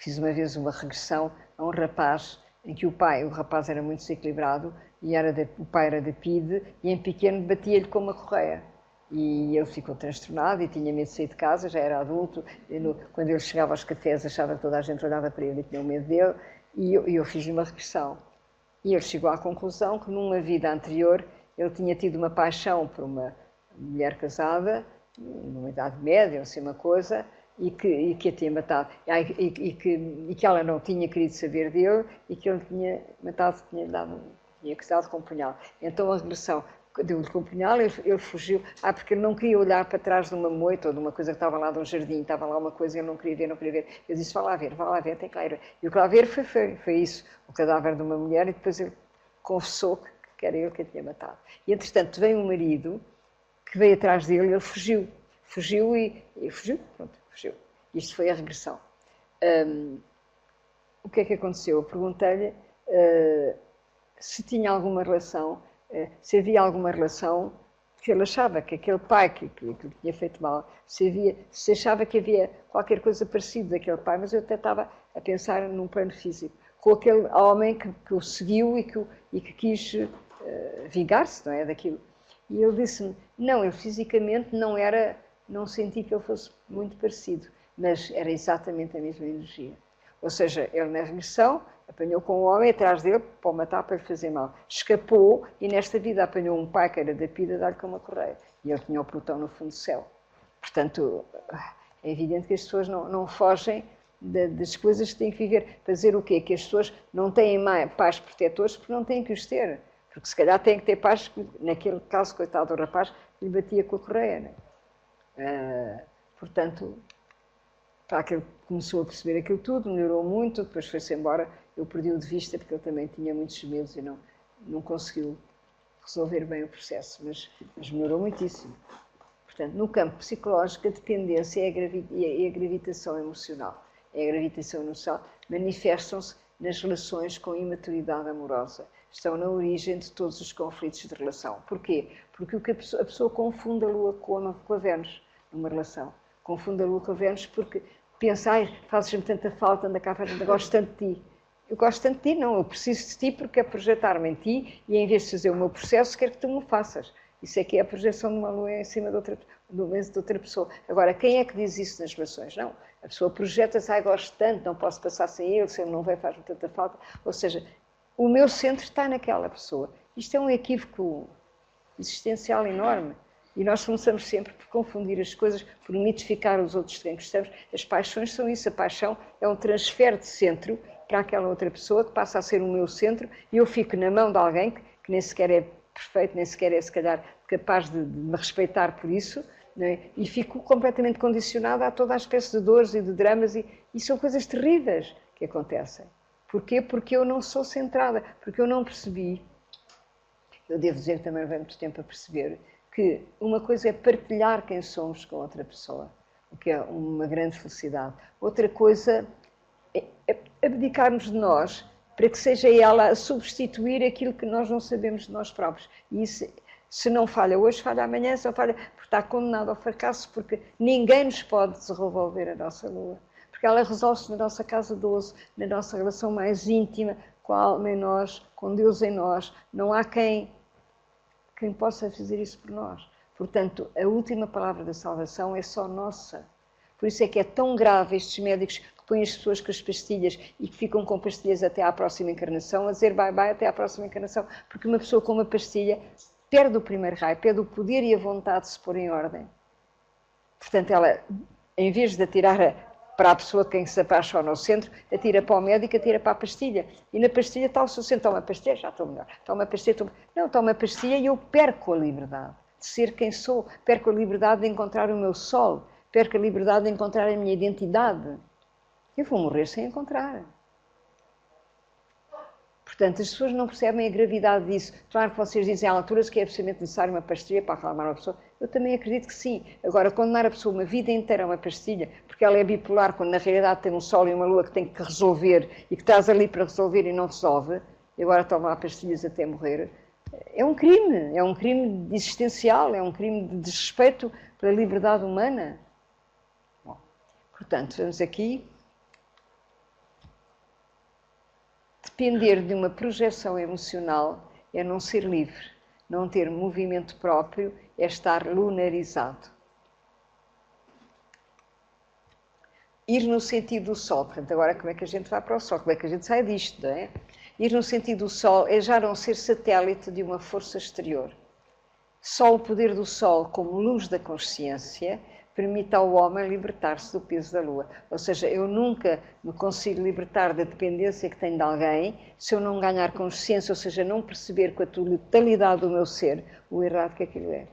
fiz uma vez uma regressão a um rapaz em que o rapaz era muito desequilibrado e o pai era da PIDE e em pequeno batia-lhe com uma correia. E ele ficou transtornado e tinha medo de sair de casa, já era adulto. Quando ele chegava aos cafés achava que toda a gente olhava para ele e tinha medo dele. E eu fiz-lhe uma regressão. E ele chegou à conclusão que numa vida anterior ele tinha tido uma paixão por uma mulher casada, numa idade média, ou assim uma coisa, e que a tinha matado. E que ela não tinha querido saber dele e que ele tinha matado, tinha casado com um punhal. Então a regressão deu-lhe com um punhal, ele fugiu, porque ele não queria olhar para trás de uma moita ou de uma coisa que estava lá de um jardim, estava lá uma coisa e ele não queria ver. Eu disse, vá lá ver, tem que lá ir. E o que lá ver foi isso, o cadáver de uma mulher, e depois ele confessou que era ele que a tinha matado. E entretanto veio um marido que veio atrás dele e ele fugiu. Fugiu. Isto foi a regressão. O que é que aconteceu? Eu perguntei-lhe se tinha alguma relação, se havia alguma relação, que ele achava que aquele pai que lhe tinha feito mal, se achava que havia qualquer coisa parecida daquele pai, mas eu até estava a pensar num plano físico, com aquele homem que o seguiu e que quis vingar-se, não é, daquilo. E ele disse-me, não, ele fisicamente não senti que ele fosse muito parecido, mas era exatamente a mesma energia. Ou seja, ele na regressão apanhou com um homem atrás dele para o matar, para lhe fazer mal. Escapou e nesta vida apanhou um pai que era da PIDE a dar-lhe com uma correia. E ele tinha o Plutão no fundo do céu. Portanto, é evidente que as pessoas não fogem das coisas que têm que viver. Para dizer o quê? Que as pessoas não têm pais protetores porque não têm que os ter. Porque se calhar têm que ter pais, naquele caso, coitado do rapaz, lhe batia com a correia. Não é? Portanto, ele começou a perceber aquilo tudo, melhorou muito, depois foi-se embora. Eu perdi-o de vista porque ele também tinha muitos medos e não conseguiu resolver bem o processo, mas melhorou muitíssimo. Portanto, no campo psicológico, a dependência é a gravitação emocional. É a gravitação emocional, manifestam-se nas relações com imaturidade amorosa. Estão na origem de todos os conflitos de relação. Porquê? Porque a pessoa confunde a Lua com a Vênus numa relação. Confunde a Lua com a Vênus porque pensa, fazes-me tanta falta, anda cá, gosto tanto de ti. Eu gosto tanto de ti, não, eu preciso de ti porque é projetar-me em ti e em vez de fazer o meu processo, quero que tu me faças. Isso é que é a projeção de uma Lua em cima de outra pessoa. Agora, quem é que diz isso nas relações? Não, a pessoa projeta-se, gosto tanto, não posso passar sem ele, se ele não vem faz-me tanta falta. Ou seja, o meu centro está naquela pessoa. Isto é um equívoco existencial enorme. E nós começamos sempre por confundir as coisas, por mitificar os outros de quem gostamos. As paixões são isso. A paixão é um transfer de centro para aquela outra pessoa que passa a ser o meu centro e eu fico na mão de alguém que nem sequer é perfeito, nem sequer é, se calhar, capaz de me respeitar por isso, não é? E fico completamente condicionada a toda a espécie de dores e de dramas e são coisas terríveis que acontecem. Porquê? Porque eu não sou centrada, porque eu não percebi, eu devo dizer que também levei muito tempo a perceber, que uma coisa é partilhar quem somos com outra pessoa, o que é uma grande felicidade. Outra coisa é abdicarmos de nós para que seja ela a substituir aquilo que nós não sabemos de nós próprios. E isso, se não falha hoje, falha amanhã, se não falha, porque está condenado ao fracasso, porque ninguém nos pode desenvolver a nossa Lua. Porque ela resolve-se na nossa casa 12, na nossa relação mais íntima, com a alma em nós, com Deus em nós. Não há quem possa fazer isso por nós. Portanto, a última palavra da salvação é só nossa. Por isso é que é tão grave estes médicos que põem as pessoas com as pastilhas e que ficam com pastilhas até à próxima encarnação, a dizer bye-bye até à próxima encarnação, porque uma pessoa com uma pastilha perde o primeiro raio, perde o poder e a vontade de se pôr em ordem. Portanto, ela, em vez de atirar para a pessoa quem se apaixona ao centro, atira para o médico, atira para a pastilha. E na pastilha está o seu centro, toma a pastilha, já estou melhor. Toma a pastilha, não, toma a pastilha e eu perco a liberdade de ser quem sou, perco a liberdade de encontrar o meu sol, perco a liberdade de encontrar a minha identidade. Eu vou morrer sem encontrar. Portanto, as pessoas não percebem a gravidade disso. Claro que vocês dizem, há alturas que é absolutamente necessário uma pastilha para acalmar uma pessoa. Eu também acredito que sim. Agora, condenar a pessoa uma vida inteira a uma pastilha, porque ela é bipolar, quando na realidade tem um sol e uma lua que tem que resolver e que estás ali para resolver e não resolve, e agora toma lá pastilhas até morrer, é um crime existencial, é um crime de desrespeito pela liberdade humana. Bom, portanto, vamos aqui. Depender de uma projeção emocional é não ser livre, não ter movimento próprio, é estar lunarizado. Ir no sentido do sol, portanto, agora como é que a gente vai para o sol? Como é que a gente sai disto, não é? Ir no sentido do sol é já não ser satélite de uma força exterior. Só o poder do sol como luz da consciência permite ao homem libertar-se do peso da lua. Ou seja, eu nunca me consigo libertar da dependência que tenho de alguém se eu não ganhar consciência, ou seja, não perceber com a totalidade do meu ser o errado que aquilo é.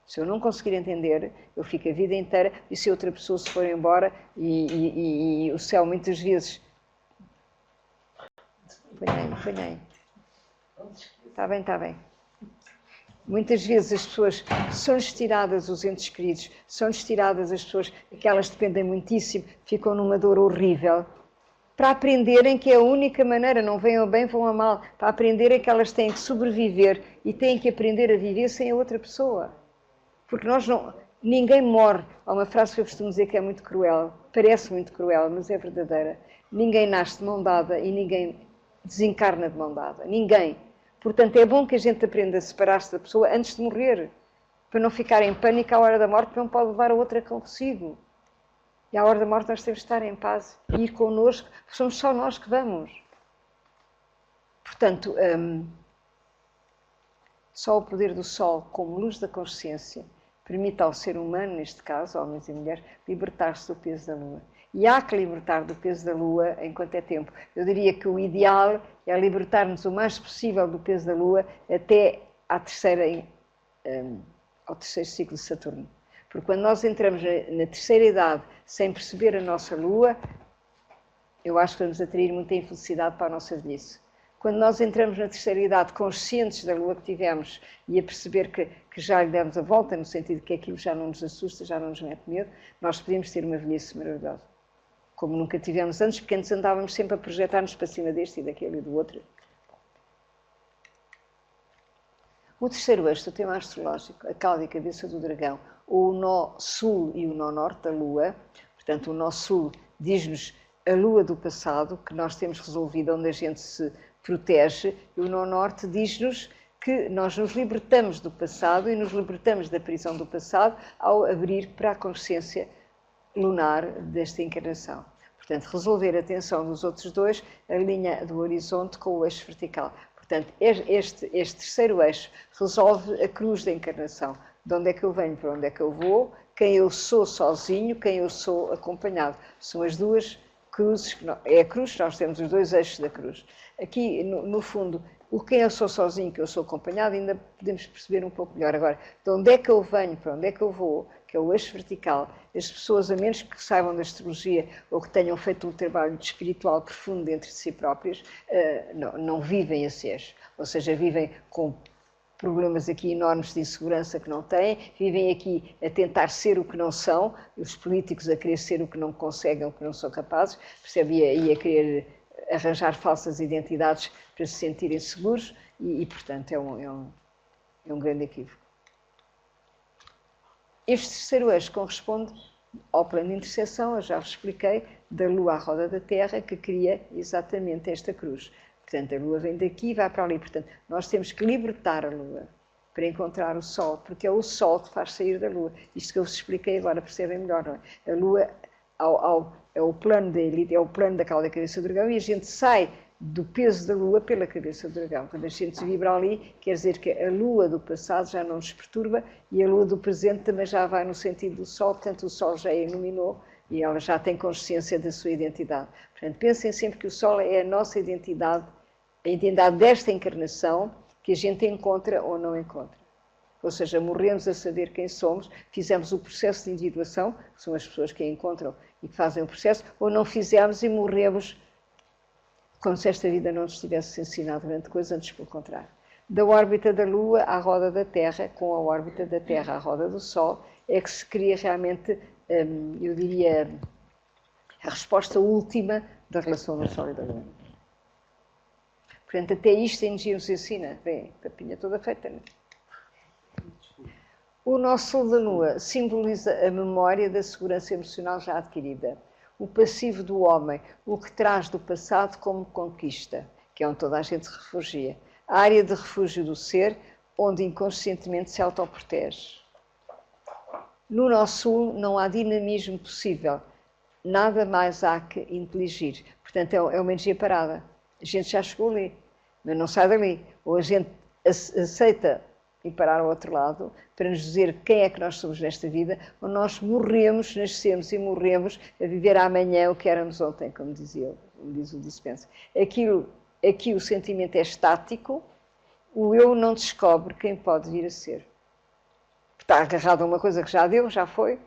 Se eu não conseguir entender, eu fico a vida inteira e se outra pessoa se for embora e o céu muitas vezes... Apanhei. Está bem. Muitas vezes as pessoas são-lhes tiradas os entes queridos, são-lhes tiradas as pessoas que elas dependem muitíssimo, ficam numa dor horrível, para aprenderem que é a única maneira, não venham a bem, vão a mal, para aprenderem que elas têm que sobreviver e têm que aprender a viver sem a outra pessoa. Porque ninguém morre. Há uma frase que eu costumo dizer que é muito cruel, parece muito cruel, mas é verdadeira. Ninguém nasce de mão dada e ninguém desencarna de mão dada. Ninguém. Portanto, é bom que a gente aprenda a separar-se da pessoa antes de morrer, para não ficar em pânico à hora da morte, porque não pode levar a outra consigo. E à hora da morte nós temos de estar em paz e ir connosco, porque somos só nós que vamos. Portanto, só o poder do sol, como luz da consciência, permite ao ser humano, neste caso, homens e mulheres, libertar-se do peso da lua. E há que libertar do peso da lua enquanto é tempo. Eu diria que o ideal é libertar-nos o mais possível do peso da lua até ao terceiro ciclo de Saturno. Porque quando nós entramos na terceira idade sem perceber a nossa lua, eu acho que vamos atrair muita infelicidade para a nossa velhice. Quando nós entramos na terceira idade conscientes da lua que tivemos e a perceber que já lhe demos a volta, no sentido que aquilo já não nos assusta, já não nos mete medo, nós podemos ter uma velhice maravilhosa. Como nunca tivemos antes, porque antes andávamos sempre a projetar-nos para cima deste e daquele e do outro. O terceiro eixo do tema astrológico, a cauda e cabeça do dragão, ou o nó sul e o nó norte da lua, portanto o nó sul diz-nos a lua do passado, que nós temos resolvido, onde a gente se protege, e o nó norte diz-nos que nós nos libertamos do passado e nos libertamos da prisão do passado ao abrir para a consciência lunar desta encarnação. Portanto, resolver a tensão dos outros dois, a linha do horizonte com o eixo vertical. Portanto, este terceiro eixo resolve a cruz da encarnação. De onde é que eu venho, para onde é que eu vou, quem eu sou sozinho, quem eu sou acompanhado. São as duas cruzes, é a cruz, nós temos os dois eixos da cruz. Aqui, no fundo, o quem eu sou sozinho, que eu sou acompanhado, ainda podemos perceber um pouco melhor. Agora, de onde é que eu venho, para onde é que eu vou, que é o eixo vertical, as pessoas, a menos que saibam da astrologia ou que tenham feito um trabalho espiritual profundo dentro de si próprios, não vivem esse eixo. Ou seja, vivem com problemas aqui enormes de insegurança que não têm, vivem aqui a tentar ser o que não são, os políticos a querer ser o que não conseguem, o que não são capazes, percebe? E a querer arranjar falsas identidades para se sentirem seguros e portanto, é um grande equívoco. Este terceiro eixo corresponde ao plano de interseção, eu já vos expliquei, da Lua à roda da Terra, que cria exatamente esta cruz. Portanto, a Lua vem daqui e vai para ali. Portanto, nós temos que libertar a Lua para encontrar o Sol, porque é o Sol que faz sair da Lua. Isto que eu vos expliquei agora, percebem melhor, não é? A Lua é o plano da elite, é o plano daquela da cabeça do dragão, e a gente sai do peso da Lua pela cabeça do dragão. Quando a gente vibra ali, quer dizer que a Lua do passado já não nos perturba e a Lua do presente também já vai no sentido do Sol, portanto o Sol já a iluminou e ela já tem consciência da sua identidade. Portanto, pensem sempre que o Sol é a nossa identidade, a identidade desta encarnação que a gente encontra ou não encontra. Ou seja, morremos a saber quem somos, fizemos o processo de individuação, que são as pessoas que a encontram e que fazem o processo, ou não fizemos e morremos como se esta vida não nos tivesse ensinado grande coisa, antes pelo contrário. Da órbita da Lua à roda da Terra, com a órbita da Terra à roda do Sol, é que se cria realmente, eu diria, a resposta última da relação do Sol e da Lua. Portanto, até isto a energia nos ensina. Vem, a papinha toda feita, não é? O nosso Sol da Lua simboliza a memória da segurança emocional já adquirida. O passivo do homem, o que traz do passado como conquista, que é onde toda a gente se refugia. A área de refúgio do ser, onde inconscientemente se autoprotege. No nosso Sul não há dinamismo possível. Nada mais há que inteligir. Portanto, é uma energia parada. A gente já chegou ali, mas não sai dali. Ou a gente aceita e parar ao outro lado, para nos dizer quem é que nós somos nesta vida, ou nós morremos, nascemos e morremos a viver amanhã o que éramos ontem, como diz o Dispensa. Aqui o sentimento é estático, o eu não descobre quem pode vir a ser. Está agarrado a uma coisa que já deu, já foi,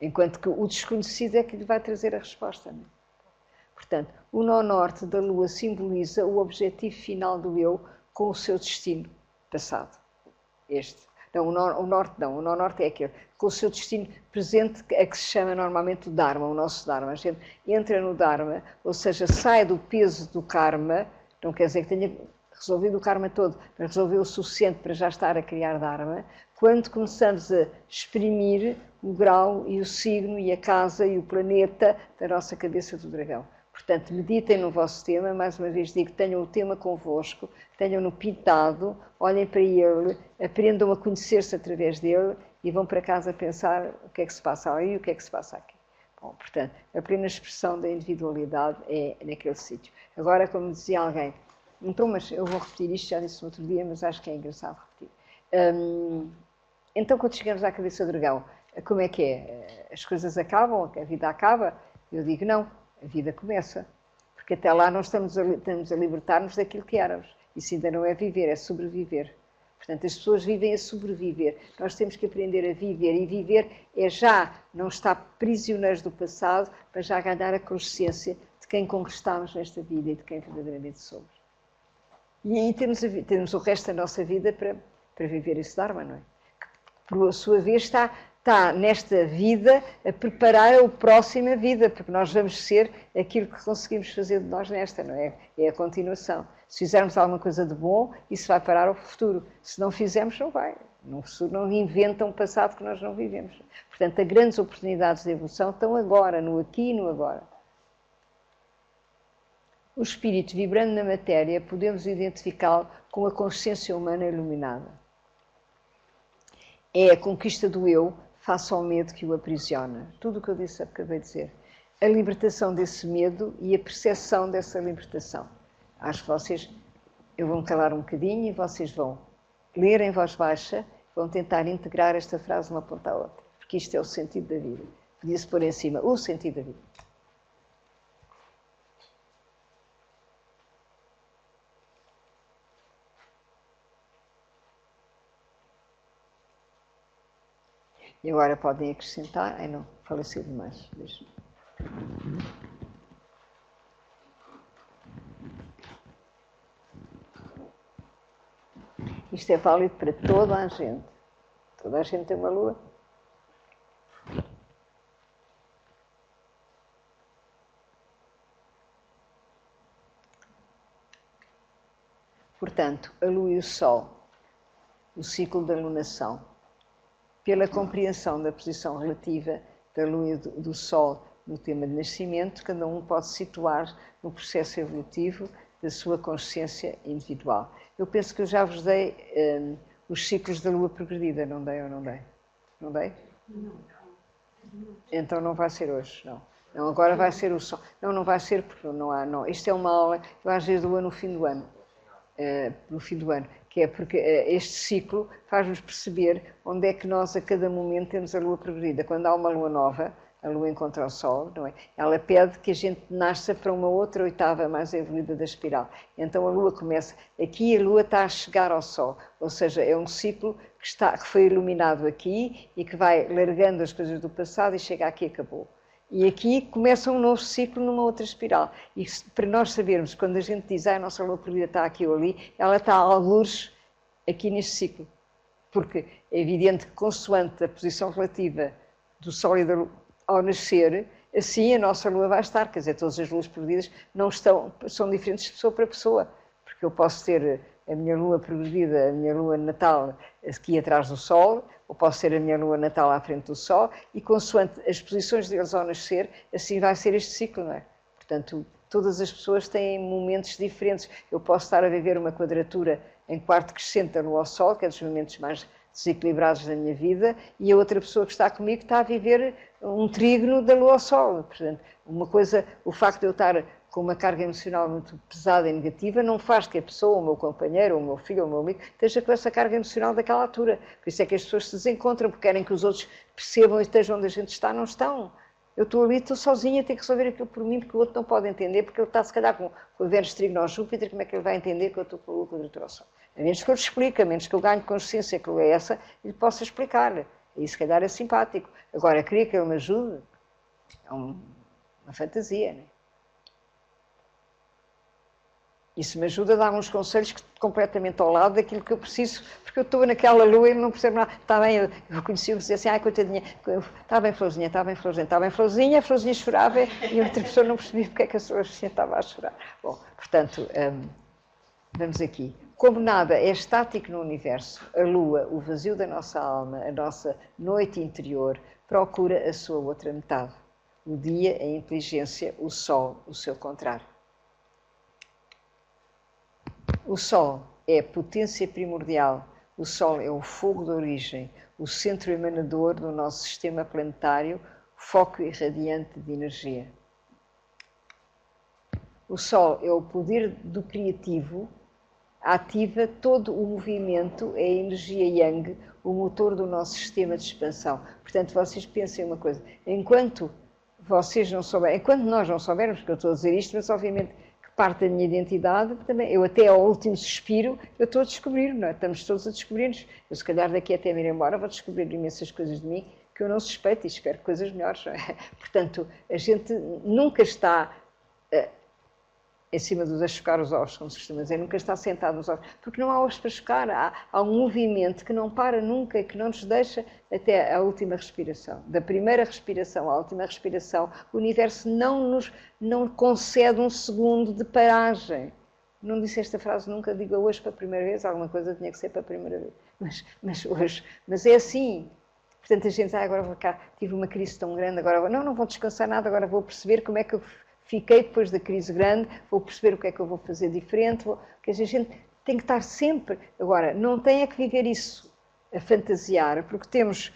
enquanto que o desconhecido é que lhe vai trazer a resposta. Não é? Portanto, o nó norte da Lua simboliza o objetivo final do eu com o seu destino passado. Não, o nó norte é aquele, com o seu destino presente, é que se chama normalmente o Dharma, o nosso Dharma. A gente entra no Dharma, ou seja, sai do peso do karma, não quer dizer que tenha resolvido o karma todo, mas resolveu o suficiente para já estar a criar Dharma, quando começamos a exprimir o grau e o signo e a casa e o planeta da nossa cabeça do dragão. Portanto, meditem no vosso tema, mais uma vez digo, tenham o tema convosco, tenham-no pintado, olhem para ele, aprendam a conhecer-se através dele e vão para casa pensar o que é que se passa ali e o que é que se passa aqui. Bom, portanto, a plena expressão da individualidade é naquele sítio. Agora, como dizia alguém, então, mas eu vou repetir isto, já disse no outro dia, mas acho que é engraçado repetir. Então, quando chegamos à cabeça do dragão, como é que é? As coisas acabam, a vida acaba? Eu digo, não. A vida começa, porque até lá nós estamos a libertar-nos daquilo que éramos. Isso ainda não é viver, é sobreviver. Portanto, as pessoas vivem a sobreviver. Nós temos que aprender a viver, e viver é já não estar prisioneiros do passado, mas já ganhar a consciência de quem conquistamos nesta vida e de quem verdadeiramente somos. E aí temos o resto da nossa vida para viver esse Dharma, não é? Que, por sua vez, está nesta vida a preparar a próxima vida, porque nós vamos ser aquilo que conseguimos fazer de nós nesta, não é? É a continuação. Se fizermos alguma coisa de bom, isso vai parar ao futuro. Se não fizermos, não vai. No futuro não inventa um passado que nós não vivemos. Portanto, as grandes oportunidades de evolução estão agora, no aqui e no agora. O espírito vibrando na matéria, podemos identificá-lo com a consciência humana iluminada. É a conquista do eu face ao medo que o aprisiona. Tudo o que eu acabei de dizer. A libertação desse medo e a percepção dessa libertação. Acho que vocês, eu vou me calar um bocadinho e vocês vão ler em voz baixa, vão tentar integrar esta frase de uma ponta à outra. Porque isto é o sentido da vida. Podia-se pôr em cima o sentido da vida. E agora podem acrescentar. Ai não, faleceu demais. Deixa. Isto é válido para toda a gente. Toda a gente tem uma lua. Portanto, a lua e o sol, o ciclo da lunação, pela compreensão da posição relativa da Lua e do Sol no tema de nascimento, cada um pode situar no processo evolutivo da sua consciência individual. Eu penso que eu já vos dei os ciclos da Lua progredida, não dei ou não dei? Não dei? Não. Então não vai ser hoje, não. Não, agora vai ser o Sol. Não, não vai ser porque não há. Não. Isto é uma aula, eu às vezes dou no fim do ano. No fim do ano, que é porque este ciclo faz-nos perceber onde é que nós a cada momento temos a Lua progredida. Quando há uma Lua nova, a Lua encontra o Sol, não é? Ela pede que a gente nasça para uma outra oitava mais evoluída da espiral. Então a Lua começa, aqui a Lua está a chegar ao Sol, ou seja, é um ciclo que foi iluminado aqui e que vai largando as coisas do passado e chega aqui e acabou. E aqui começa um novo ciclo numa outra espiral. E para nós sabermos, quando a gente diz a nossa Lua progredida está aqui ou ali, ela está a algures aqui neste ciclo. Porque é evidente que, consoante a posição relativa do Sol e da Lua ao nascer, assim a nossa Lua vai estar. Quer dizer, todas as luas progredidas não estão, são diferentes de pessoa para pessoa. Porque eu posso ter a minha Lua progredida, a minha Lua natal aqui atrás do Sol, ou posso ter a minha Lua natal à frente do Sol, e consoante as posições deles ao nascer, assim vai ser este ciclo, não é? Portanto, todas as pessoas têm momentos diferentes. Eu posso estar a viver uma quadratura em quarto crescente da Lua ao Sol, que é dos momentos mais desequilibrados da minha vida, e a outra pessoa que está comigo está a viver um trígono da Lua ao Sol. Portanto, uma coisa, o facto de eu estar com uma carga emocional muito pesada e negativa não faz que a pessoa, o meu companheiro, o meu filho, o meu amigo, esteja com essa carga emocional daquela altura. Por isso é que as pessoas se desencontram, porque querem que os outros percebam e estejam onde a gente está, não estão. Eu estou ali, estou sozinha, tenho que resolver aquilo por mim, porque o outro não pode entender, porque ele está, se calhar, com o Vênus trígono ao Júpiter, como é que ele vai entender que eu estou com a Lua quadratura ao Sol? A menos que eu lhe explique, a menos que eu ganhe consciência que é essa e lhe possa explicar. E se calhar é simpático. Agora, queria que ele me ajude, é uma fantasia, não é? Isso me ajuda a dar uns conselhos completamente ao lado daquilo que eu preciso, porque eu estou naquela lua e não percebo nada. Está bem, eu conheci-o e dizia assim, ai, coitadinha, está bem, Florzinha, está bem, Florzinha, está bem, Florzinha, a Florzinha chorava e a outra pessoa não percebia porque é que a Florzinha estava a chorar. Bom, portanto, vamos aqui. Como nada é estático no universo, a lua, o vazio da nossa alma, a nossa noite interior, procura a sua outra metade. O dia, a inteligência, o sol, o seu contrário. O Sol é a potência primordial, o Sol é o fogo da origem, o centro emanador do nosso sistema planetário, foco irradiante de energia. O Sol é o poder do criativo, ativa todo o movimento, é a energia Yang, o motor do nosso sistema de expansão. Portanto, vocês pensem uma coisa, enquanto vocês não souberem, enquanto nós não soubermos, porque eu estou a dizer isto, mas obviamente parte da minha identidade, também, eu até ao último suspiro, eu estou a descobrir, não é? Estamos todos a descobrir-nos. Eu se calhar daqui até me ir embora vou descobrir imensas coisas de mim que eu não suspeito e espero coisas melhores. Não é? Portanto, a gente nunca está em cima dos a chocar os ovos, como se costuma dizer, nunca está sentado nos ovos, porque não há ovos para chocar, há um movimento que não para nunca e que não nos deixa até a última respiração. Da primeira respiração à última respiração, o universo não concede um segundo de paragem. Não disse esta frase nunca, digo hoje para a primeira vez, alguma coisa tinha que ser para a primeira vez, mas hoje, mas é assim. Portanto, a gente, agora vou cá, tive uma crise tão grande, agora não vou descansar nada, agora vou perceber como é que eu fiquei depois da crise grande, vou perceber o que é que eu vou fazer diferente, porque a gente tem que estar sempre... Agora, não tem é que viver isso a fantasiar, porque temos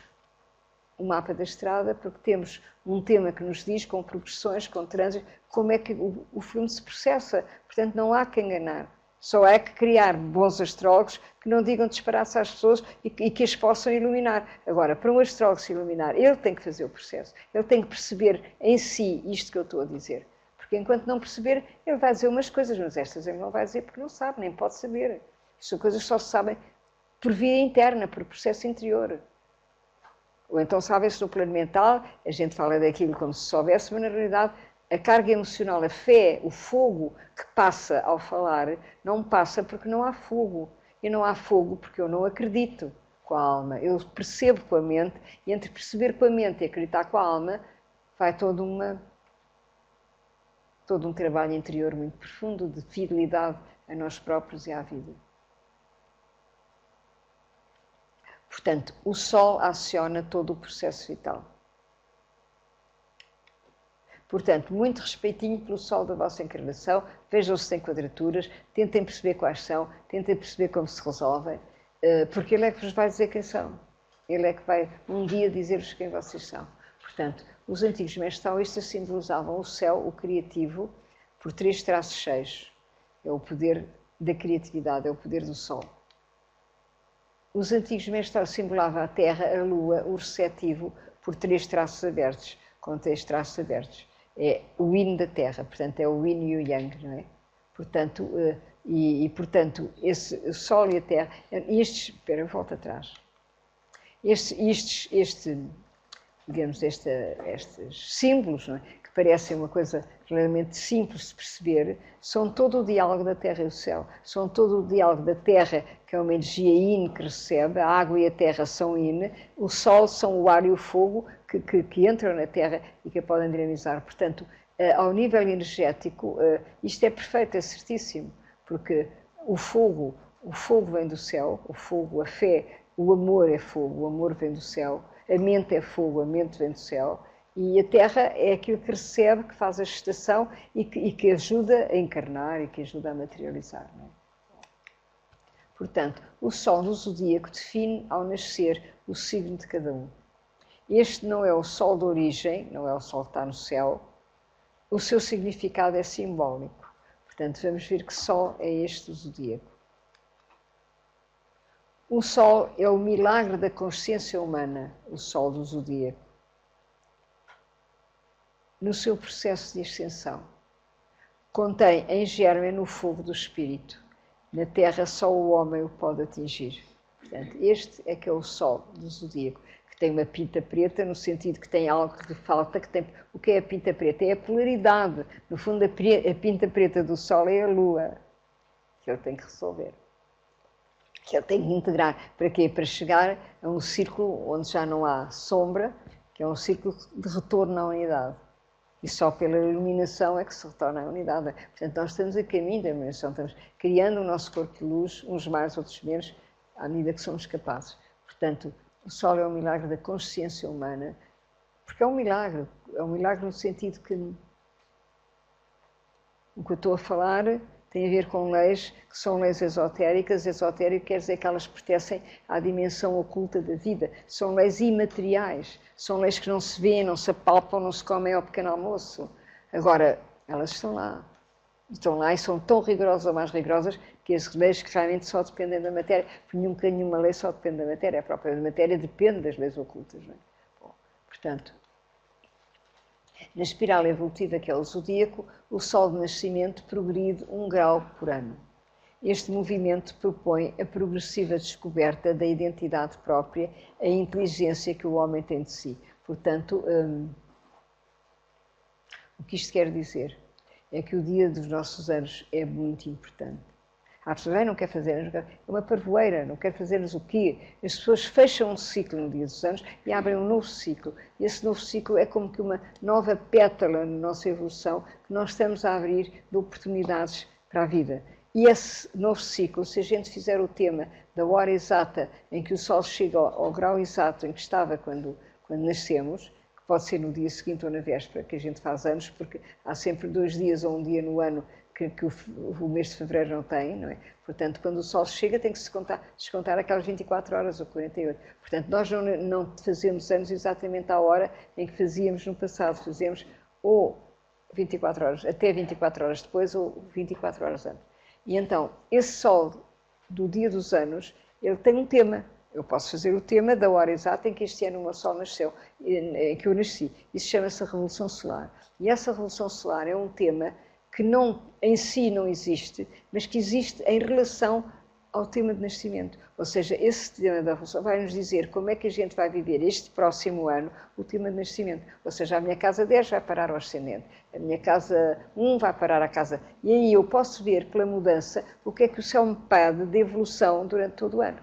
um mapa da estrada, porque temos um tema que nos diz, com progressões, com trânsitos, como é que o filme se processa. Portanto, não há que enganar. Só há que criar bons astrólogos que não digam disparar-se às pessoas e que as possam iluminar. Agora, para um astrólogo se iluminar, ele tem que fazer o processo. Ele tem que perceber em si isto que eu estou a dizer. Porque enquanto não perceber, ele vai dizer umas coisas, mas estas ele não vai dizer porque não sabe, nem pode saber. São coisas que só se sabem por via interna, por processo interior. Ou então sabem-se no plano mental, a gente fala daquilo como se soubesse, mas na realidade a carga emocional, a fé, o fogo que passa ao falar, não passa porque não há fogo. E não há fogo porque eu não acredito com a alma. Eu percebo com a mente, e entre perceber com a mente e acreditar com a alma, vai todo um trabalho interior muito profundo de fidelidade a nós próprios e à vida. Portanto, o Sol aciona todo o processo vital. Portanto, muito respeitinho pelo Sol da vossa encarnação, vejam se tem quadraturas, tentem perceber quais são, tentem perceber como se resolvem, porque ele é que vos vai dizer quem são. Ele é que vai um dia dizer-vos quem vocês são. Portanto, os antigos mestres taoístas simbolizavam o céu, o criativo, por 3 traços cheios. É o poder da criatividade, é o poder do Sol. Os antigos mestres simbolavam a Terra, a Lua, o receptivo, por 3 traços abertos, com 3 traços abertos. É o yin da Terra, portanto, é o yin e o yang, não é? Portanto, portanto, esse Sol e a Terra, espera, eu volto atrás. Digamos, estes símbolos, não é? Que parecem uma coisa realmente simples de perceber, são todo o diálogo da Terra e o céu, são todo o diálogo da Terra, que é uma energia yin que recebe, a água e a terra são yin, o Sol são o ar e o fogo que entram na Terra e que a podem dinamizar. Portanto, ao nível energético, isto é perfeito, é certíssimo, porque o fogo vem do céu, o fogo, a fé, o amor é fogo, o amor vem do céu, a mente é fogo, a mente vem do céu, e a Terra é aquilo que recebe, que faz a gestação e que ajuda a encarnar e que ajuda a materializar. Não é? Portanto, o Sol no zodíaco define, ao nascer, o signo de cada um. Este não é o Sol de origem, não é o Sol que está no céu, o seu significado é simbólico. Portanto, vamos ver que Sol é este do zodíaco. O Sol é o milagre da consciência humana, o Sol do zodíaco, no seu processo de ascensão. Contém em germe o fogo do espírito. Na Terra só o homem o pode atingir. Portanto, este é que é o Sol do zodíaco, que tem uma pinta preta, no sentido que tem algo que falta, que tem... O que é a pinta preta? É a polaridade. No fundo, a pinta preta do Sol é a Lua, que ele tem que resolver. Que ele tem que integrar. Para quê? Para chegar a um círculo onde já não há sombra, que é um círculo de retorno à unidade. E só pela iluminação é que se retorna à unidade. Portanto, nós estamos a caminho da iluminação, estamos criando o nosso corpo de luz, uns mais, outros menos, à medida que somos capazes. Portanto, o Sol é um milagre da consciência humana, porque é um milagre no sentido que o que eu estou a falar tem a ver com leis que são leis esotéricas. Esotérico quer dizer que elas pertencem à dimensão oculta da vida. São leis imateriais, são leis que não se vêem, não se apalpam, não se comem ao pequeno almoço. Agora, elas estão lá e são tão rigorosas ou mais rigorosas que as leis que realmente só dependem da matéria, porque nunca nenhuma lei só depende da matéria, a própria matéria depende das leis ocultas. Não é? Bom, portanto, na espiral evolutiva que é o zodíaco, o Sol de nascimento progride 1 grau por ano. Este movimento propõe a progressiva descoberta da identidade própria, a inteligência que o homem tem de si. Portanto, o que isto quer dizer é que o dia dos nossos anos é muito importante. Há pessoas que não quer fazer, é uma parvoeira, não quer fazer-nos o quê? As pessoas fecham um ciclo no dia dos anos e abrem um novo ciclo. E esse novo ciclo é como que uma nova pétala na nossa evolução que nós estamos a abrir de oportunidades para a vida. E esse novo ciclo, se a gente fizer o tema da hora exata em que o Sol chega ao grau exato em que estava quando nascemos, que pode ser no dia seguinte ou na véspera que a gente faz anos, porque há sempre 2 dias ou 1 dia no ano que o mês de fevereiro não tem, não é? Portanto, quando o Sol chega tem que se descontar aquelas 24 horas ou 48. Portanto, nós não fazemos anos exatamente à hora em que fazíamos no passado, fazemos ou 24 horas, até 24 horas depois ou 24 horas antes. E então, esse Sol do dia dos anos, ele tem um tema. Eu posso fazer o tema da hora exata em que este ano o meu Sol nasceu, em que eu nasci. Isso chama-se a Revolução Solar. E essa Revolução Solar é um tema que em si não existe, mas que existe em relação ao tema de nascimento. Ou seja, esse tema da Revolução vai nos dizer como é que a gente vai viver este próximo ano o tema de nascimento. Ou seja, a minha casa 10 vai parar ao ascendente, a minha casa 1 vai parar à casa. E aí eu posso ver pela mudança o que é que o céu me pede de evolução durante todo o ano.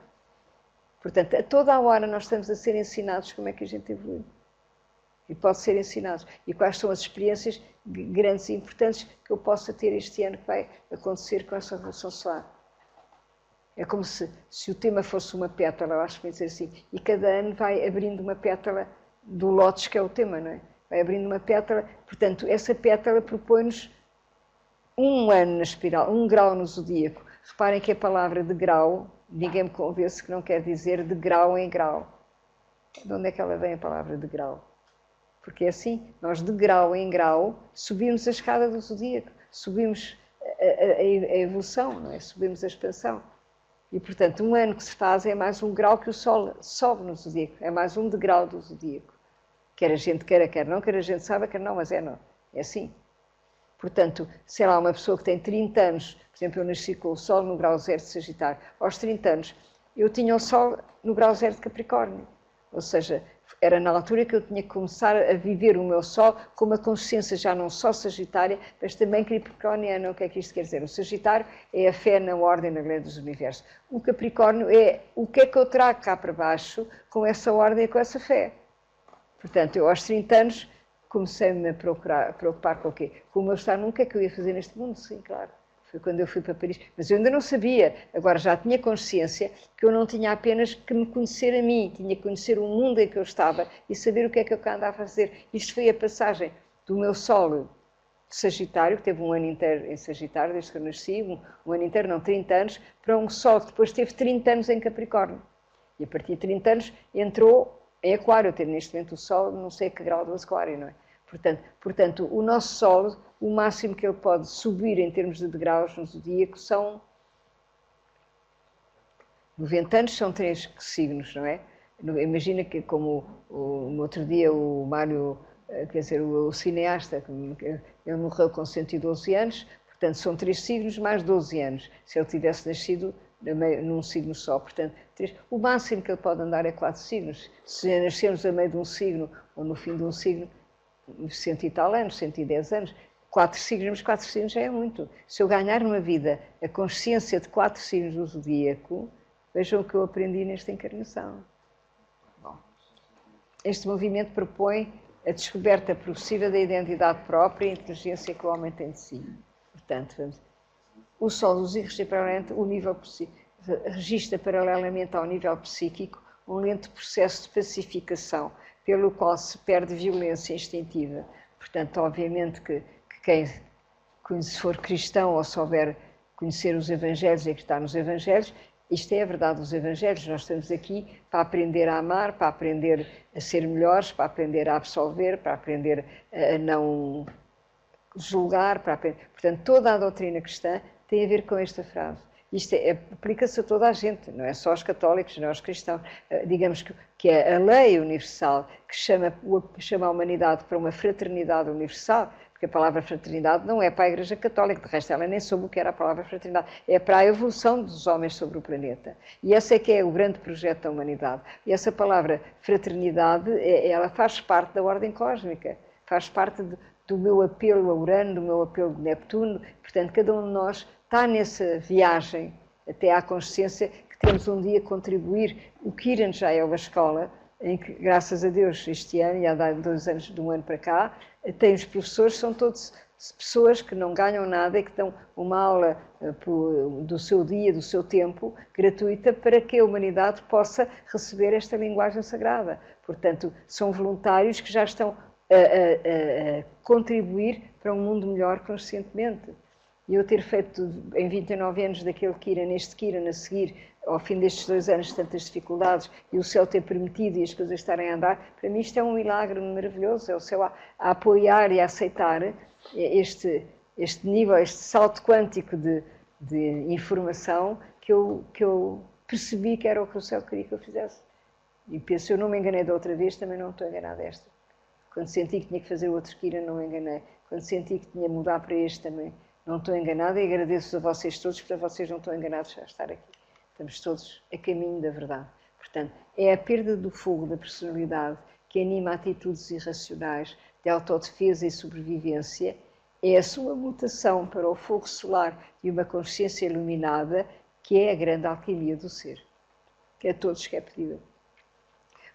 Portanto, a toda a hora nós estamos a ser ensinados como é que a gente evolui. E pode ser ensinados. E quais são as experiências grandes e importantes que eu possa ter este ano que vai acontecer com essa Revolução Solar. É como se o tema fosse uma pétala, eu acho que vai dizer assim, e cada ano vai abrindo uma pétala do lótus que é o tema, não é? vai abrindo uma pétala. Portanto, essa pétala propõe-nos um ano na espiral, um grau no zodíaco. Reparem que a palavra de grau, ninguém me convence que não quer dizer de grau em grau. De onde é que ela vem a palavra de grau? Porque é assim, nós de grau em grau subimos a escada do zodíaco, subimos a evolução, não é? Subimos a expansão. E, portanto, um ano que se faz é mais um grau que o Sol sobe no zodíaco, é mais um degrau do zodíaco. Quer a gente queira, quer não, quer a gente saiba, quer não, mas é não. É assim. Portanto, sei lá, uma pessoa que tem 30 anos, por exemplo, eu nasci com o Sol no grau 0 de Sagitário, aos 30 anos eu tinha o Sol no grau 0 de Capricórnio. Ou seja, era na altura que eu tinha que começar a viver o meu Sol com uma consciência já não só sagitária, mas também capricorniana. O que é que isto quer dizer? O Sagitário é a fé na ordem, na lei dos universos. O Capricórnio é o que é que eu trago cá para baixo com essa ordem e com essa fé. Portanto, eu aos 30 anos comecei-me a preocupar com o quê? Com o meu estado, o que é que eu ia fazer neste mundo? Sim, claro. Foi quando eu fui para Paris. Mas eu ainda não sabia. Agora já tinha consciência que eu não tinha apenas que me conhecer a mim, tinha que conhecer o mundo em que eu estava e saber o que é que eu andava a fazer. Isto foi a passagem do meu Sol de Sagitário, que teve um ano inteiro em Sagitário, desde que eu nasci, um ano inteiro, não, 30 anos, para um Sol que depois teve 30 anos em Capricórnio. E a partir de 30 anos entrou em Aquário. Eu tenho neste momento o Sol, não sei a que grau do Aquário, não é? Portanto, o nosso Sol, o máximo que ele pode subir em termos de degraus no zodíaco são 90 anos, são 3 signos, não é? Imagina que, como no outro dia o Mário, quer dizer, o cineasta, ele morreu com 112 anos, portanto são 3 signos mais 12 anos, se ele tivesse nascido num signo só. Portanto, o máximo que ele pode andar é 4 signos. Se nascermos a meio de um signo ou no fim de um signo, 100 e tal anos, 110 anos, 4 signos, mas 4 signos já é muito. Se eu ganhar numa vida a consciência de 4 signos do zodíaco, vejam o que eu aprendi nesta encarnação. Bom, este movimento propõe a descoberta progressiva da identidade própria e a inteligência que o homem tem de si. Portanto, o Sol dos registra paralelamente ao nível psíquico um lento processo de pacificação, pelo qual se perde violência instintiva. Portanto, obviamente que quem for cristão ou souber conhecer os Evangelhos e acreditar nos Evangelhos, isto é a verdade dos Evangelhos. Nós estamos aqui para aprender a amar, para aprender a ser melhores, para aprender a absolver, para aprender a não julgar. Portanto, toda a doutrina cristã tem a ver com esta frase. Isto aplica-se a toda a gente, não é só aos católicos, não aos cristãos. Digamos que é a lei universal que chama a humanidade para uma fraternidade universal, porque a palavra fraternidade não é para a Igreja Católica, de resto ela nem soube o que era a palavra fraternidade, é para a evolução dos homens sobre o planeta. E esse é que é o grande projeto da humanidade. E essa palavra fraternidade, ela faz parte da ordem cósmica, faz parte do meu apelo a Urano, do meu apelo de Neptuno. Portanto, cada um de nós está nessa viagem até à consciência que temos um dia contribuir. O Kiran já é uma escola em que, graças a Deus, este ano, e há 2 anos, de um ano para cá, tem os professores, são todos pessoas que não ganham nada e que dão uma aula do seu dia, do seu tempo, gratuita, para que a humanidade possa receber esta linguagem sagrada. Portanto, são voluntários que já estão a contribuir para um mundo melhor conscientemente. E eu ter feito em 29 anos daquele Kiran, neste Kiran, a seguir, ao fim destes 2 anos de tantas dificuldades, e o céu ter permitido e as coisas estarem a andar, para mim isto é um milagre maravilhoso, é o céu a apoiar e a aceitar este nível, este salto quântico de informação que eu percebi que era o que o céu queria que eu fizesse. E penso, eu não me enganei da outra vez, também não estou enganada desta. Quando senti que tinha que fazer outro Kiran, não me enganei. Quando senti que tinha que mudar para este, também não estou enganada, e agradeço a vocês todos, para vocês não estão enganados a estar aqui. Estamos todos a caminho da verdade. Portanto, é a perda do fogo da personalidade que anima atitudes irracionais de autodefesa e sobrevivência, é a sua mutação para o fogo solar de uma consciência iluminada, que é a grande alquimia do ser, que a todos que é pedida.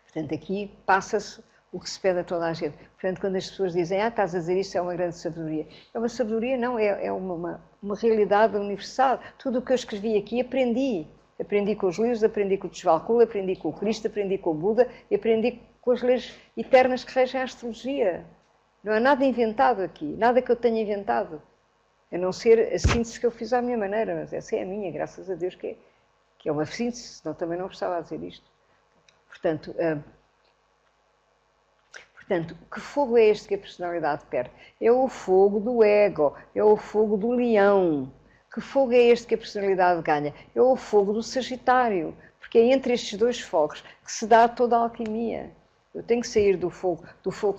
Portanto, aqui passa-se o que se pede a toda a gente. Portanto, quando as pessoas dizem, estás a dizer isto, é uma grande sabedoria. É uma sabedoria? Não, é uma realidade universal. Tudo o que eu escrevi aqui, aprendi. Aprendi com os livros, aprendi com o Desvalcula, aprendi com o Cristo, aprendi com o Buda, e aprendi com as leis eternas que regem a astrologia. Não há nada inventado aqui, nada que eu tenha inventado. A não ser a síntese que eu fiz à minha maneira, mas essa é a minha, graças a Deus, que é uma síntese, senão também não gostava de dizer isto. Portanto, que fogo é este que a personalidade perde? É o fogo do ego, é o fogo do leão. Que fogo é este que a personalidade ganha? É o fogo do Sagitário, porque é entre estes dois fogos que se dá toda a alquimia. Eu tenho que sair do fogo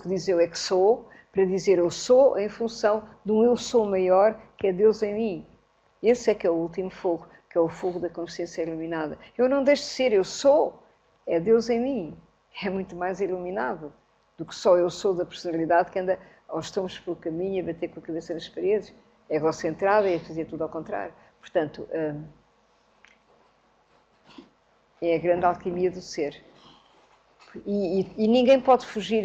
que diz eu é que sou, para dizer eu sou em função de um eu sou maior, que é Deus em mim. Esse é que é o último fogo, que é o fogo da consciência iluminada. Eu não deixo de ser eu sou, é Deus em mim. É muito mais iluminado do que só eu sou da personalidade que anda aos tombos pelo caminho, a bater com a cabeça nas paredes, egocentrada e a fazer tudo ao contrário. Portanto, é a grande alquimia do ser. E ninguém pode fugir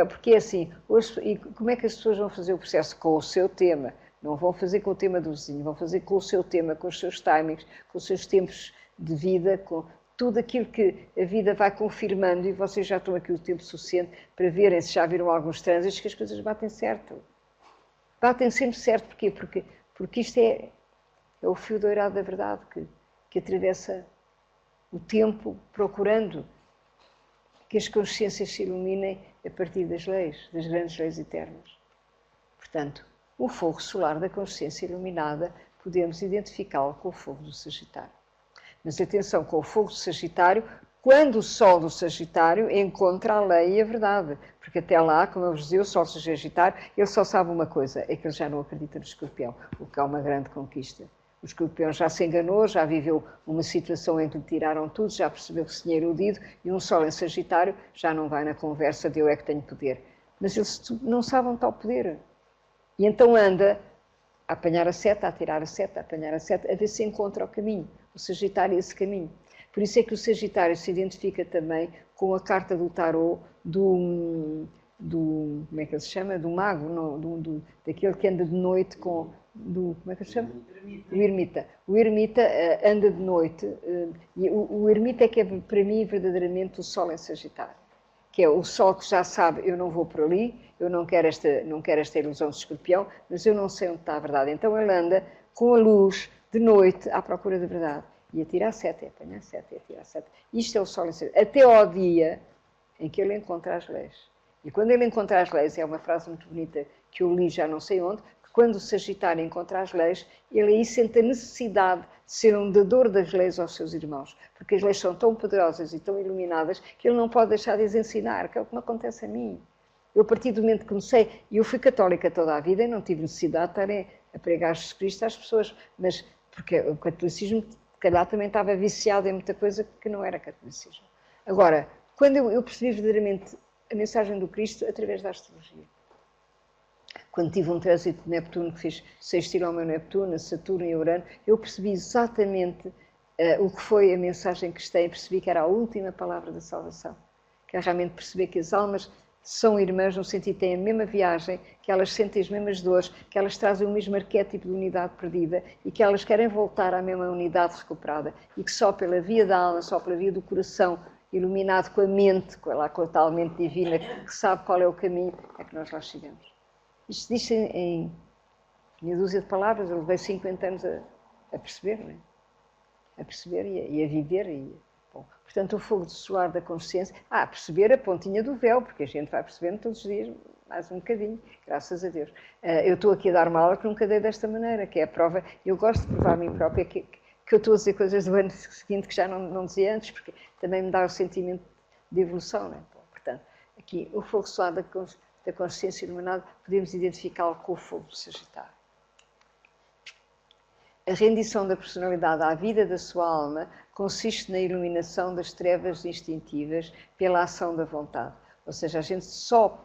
porque é assim, hoje, como é que as pessoas vão fazer o processo? Com o seu tema, não vão fazer com o tema do vizinho, vão fazer com o seu tema, com os seus timings, com os seus tempos de vida, com tudo aquilo que a vida vai confirmando, e vocês já estão aqui o tempo suficiente para verem, se já viram alguns trânsitos, que as coisas batem certo. Batem sempre certo, porquê? Porque isto é o fio dourado da verdade que atravessa o tempo procurando que as consciências se iluminem a partir das leis, das grandes leis eternas. Portanto, o fogo solar da consciência iluminada podemos identificá-lo com o fogo do Sagitário. Mas atenção, com o fogo do Sagitário, quando o Sol do Sagitário encontra a lei e a verdade. Porque até lá, como eu vos dizia, o Sol do Sagitário, ele só sabe uma coisa, é que ele já não acredita no Escorpião, o que é uma grande conquista. O Escorpião já se enganou, já viveu uma situação em que lhe tiraram tudo, já percebeu que se tinha iludido, e um Sol em Sagitário já não vai na conversa de eu é que tenho poder. Mas eles não sabem tal poder. E então anda a apanhar a seta, a tirar a seta, a apanhar a seta, a ver se encontra o caminho. O Sagitário é esse caminho. Por isso é que o Sagitário se identifica também com a carta do tarô do como é que ele se chama? Do mago, não, daquele que anda de noite com... como é que ele se chama? O ermita. O ermita anda de noite, e o ermita é que é para mim verdadeiramente o Sol em Sagitário. Que é o Sol que já sabe, eu não vou por ali, eu não quero esta ilusão de Escorpião, mas eu não sei onde está a verdade. Então ele anda com a luz de noite à procura da verdade. E atira a seta, e apanha a seta, e atira a seta. Isto é o Sol em Sagitário. Até ao dia em que ele encontra as leis. E quando ele encontra as leis, é uma frase muito bonita que eu li já não sei onde, que quando o Sagitário encontra as leis, ele aí sente a necessidade de ser um dador das leis aos seus irmãos. Porque as leis são tão poderosas e tão iluminadas que ele não pode deixar de as ensinar, que é o que me acontece a mim. Eu, a partir do momento que comecei, eu fui católica toda a vida e não tive necessidade de estar a pregar Jesus Cristo às pessoas, mas porque o catolicismo, se calhar, também estava viciado em muita coisa que não era catolicismo. Agora, quando eu percebi verdadeiramente a mensagem do Cristo através da astrologia. Quando tive um trânsito de Neptuno, que fiz sextil ao meu Neptuno, Saturno e Urano, eu percebi exatamente o que foi a mensagem que tem, percebi que era a última palavra da salvação. Que é realmente perceber que as almas são irmãs no sentido que têm a mesma viagem, que elas sentem as mesmas dores, que elas trazem o mesmo arquétipo de unidade perdida e que elas querem voltar à mesma unidade recuperada e que só pela via da alma, só pela via do coração, iluminado com a mente, com a tal mente divina que sabe qual é o caminho, é que nós lá chegamos. Isto diz em meia dúzia de palavras, eu levei 50 anos a perceber, não é? A perceber e a viver. Bom, portanto, o fogo solar da consciência... perceber a pontinha do véu, porque a gente vai percebendo todos os dias mais um bocadinho, graças a Deus. Eu estou aqui a dar uma aula que nunca dei desta maneira, que é a prova... Eu gosto de provar a mim própria que eu estou a dizer coisas do ano seguinte que já não dizia antes, porque também me dá o sentimento de evolução, não é? Bom, portanto, aqui, o fogo solar da consciência iluminada, podemos identificá-lo com o fogo do Sagitário. A rendição da personalidade à vida da sua alma consiste na iluminação das trevas instintivas pela ação da vontade. Ou seja, a gente só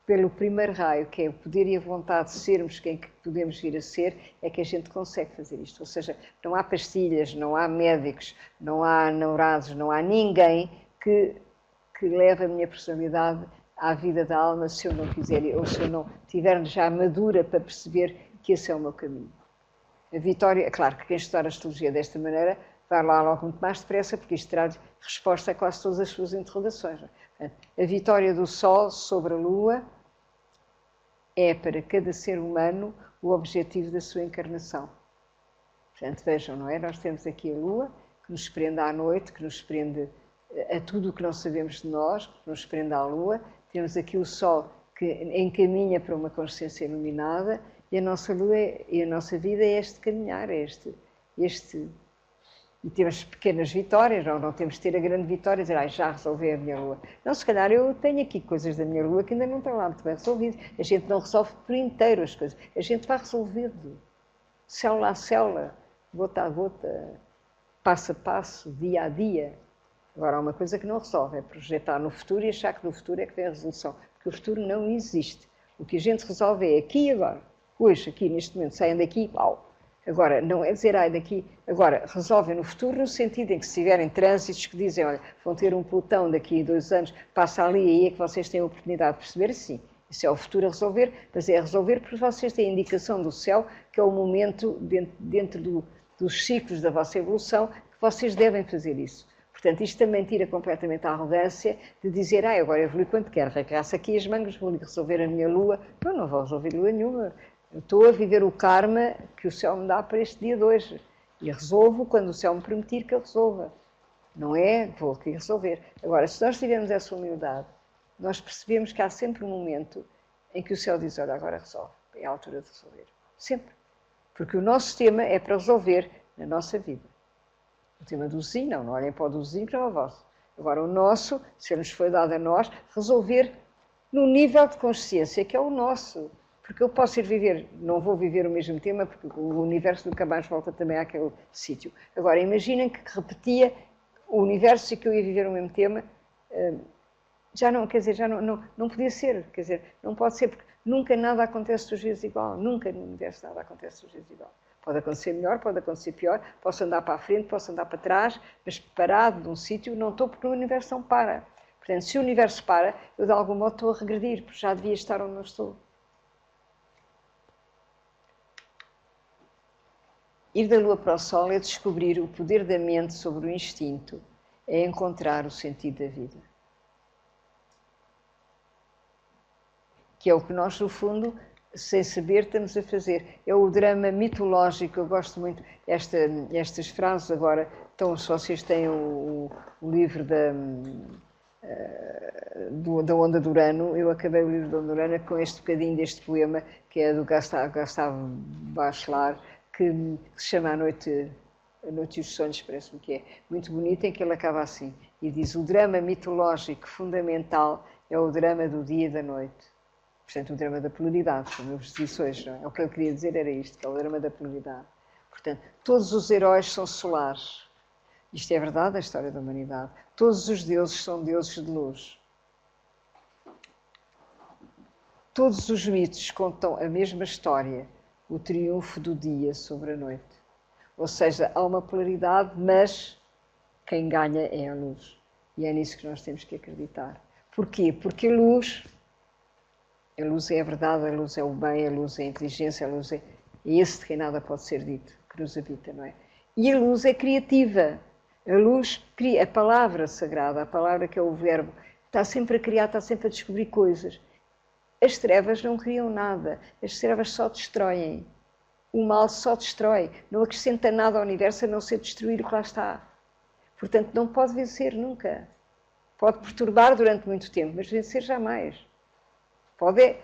pelo primeiro raio, que é o poder e a vontade de sermos quem podemos vir a ser, é que a gente consegue fazer isto. Ou seja, não há pastilhas, não há médicos, não há namorados, não há ninguém que leve a minha personalidade à vida da alma se eu não quiser, ou se eu não estiver já madura para perceber que esse é o meu caminho. A vitória, claro que quem estudar a astrologia desta maneira vai lá logo muito mais depressa, porque isto terá resposta a quase todas as suas interrogações. A vitória do Sol sobre a Lua é para cada ser humano o objetivo da sua encarnação. Portanto, vejam, não é? Nós temos aqui a Lua, que nos prende à noite, que nos prende a tudo o que não sabemos de nós, que nos prende à Lua. Temos aqui o Sol, que encaminha para uma consciência iluminada, e a nossa Lua e a nossa vida é este caminhar, é este. E temos pequenas vitórias, não temos de ter a grande vitória, dizer, já resolvi a minha Lua. Não, se calhar eu tenho aqui coisas da minha Lua que ainda não estão lá muito bem resolvidas. A gente não resolve por inteiro as coisas, a gente vai resolvendo, célula a célula, gota a gota, passo a passo, dia a dia. Agora, há uma coisa que não resolve, é projetar no futuro e achar que no futuro é que vem a resolução, porque o futuro não existe. O que a gente resolve é aqui e agora. Hoje, aqui, neste momento, saem daqui, pau. Agora, não é dizer, daqui, agora, resolvem no futuro no sentido em que se tiverem trânsitos que dizem, olha, vão ter um pelotão daqui a 2 anos, passa ali, aí é que vocês têm a oportunidade de perceber, sim, isso é o futuro a resolver, mas é a resolver porque vocês têm a indicação do céu, que é o momento dentro dos ciclos da vossa evolução, que vocês devem fazer isso. Portanto, isto também tira completamente a arrogância de dizer, agora eu evolui quando quero, regraço aqui as mangas, vou resolver a minha Lua. Não vou resolver Lua nenhuma. Eu estou a viver o karma que o céu me dá para este dia de hoje. E resolvo quando o céu me permitir que eu resolva. Não é, vou aqui resolver. Agora, se nós tivermos essa humildade, nós percebemos que há sempre um momento em que o céu diz, olha, agora resolve. É a altura de resolver. Sempre. Porque o nosso tema é para resolver na nossa vida. O tema do vizinho, não olhem para o do vizinho, que não é o vosso. Agora, o nosso, se nos foi dado a nós, resolver no nível de consciência que é o nosso. Porque eu posso ir viver, não vou viver o mesmo tema, porque o universo nunca mais volta também àquele sítio. Agora, imaginem que repetia o universo e que eu ia viver o mesmo tema, já não, quer dizer, já não podia ser, quer dizer, não pode ser, porque nunca nada acontece 2 vezes igual, nunca no universo nada acontece 2 vezes igual. Pode acontecer melhor, pode acontecer pior, posso andar para a frente, posso andar para trás, mas parado num sítio não estou porque o universo não para. Portanto, se o universo para, eu de algum modo estou a regredir, porque já devia estar onde não estou. Ir da Lua para o Sol é descobrir o poder da mente sobre o instinto, é encontrar o sentido da vida. Que é o que nós, no fundo, sem saber, estamos a fazer. É o drama mitológico, eu gosto muito estas frases agora. Então, se vocês têm o livro da Onda de Urano, eu acabei o livro da Onda de Urano com este bocadinho deste poema, que é do Gustave Bachelard, que se chama A Noite e os Sonhos, parece-me que é muito bonito, em que ele acaba assim, e diz, o drama mitológico fundamental é o drama do dia e da noite. Portanto, o drama da polaridade, como eu vos disse hoje, não é? O que ele queria dizer era isto, que é o drama da polaridade. Portanto, todos os heróis são solares. Isto é verdade, a história da humanidade. Todos os deuses são deuses de luz. Todos os mitos contam a mesma história, o triunfo do dia sobre a noite. Ou seja, há uma polaridade, mas quem ganha é a luz. E é nisso que nós temos que acreditar. Porquê? Porque a luz é a verdade, a luz é o bem, a luz é a inteligência, a luz é esse de quem nada pode ser dito, que nos habita, não é? E a luz é criativa. A luz cria, a palavra sagrada, a palavra que é o verbo, está sempre a criar, está sempre a descobrir coisas. As trevas não criam nada, as trevas só destroem. O mal só destrói, não acrescenta nada ao universo a não ser destruir o que lá está. Portanto, não pode vencer nunca. Pode perturbar durante muito tempo, mas vencer jamais. Pode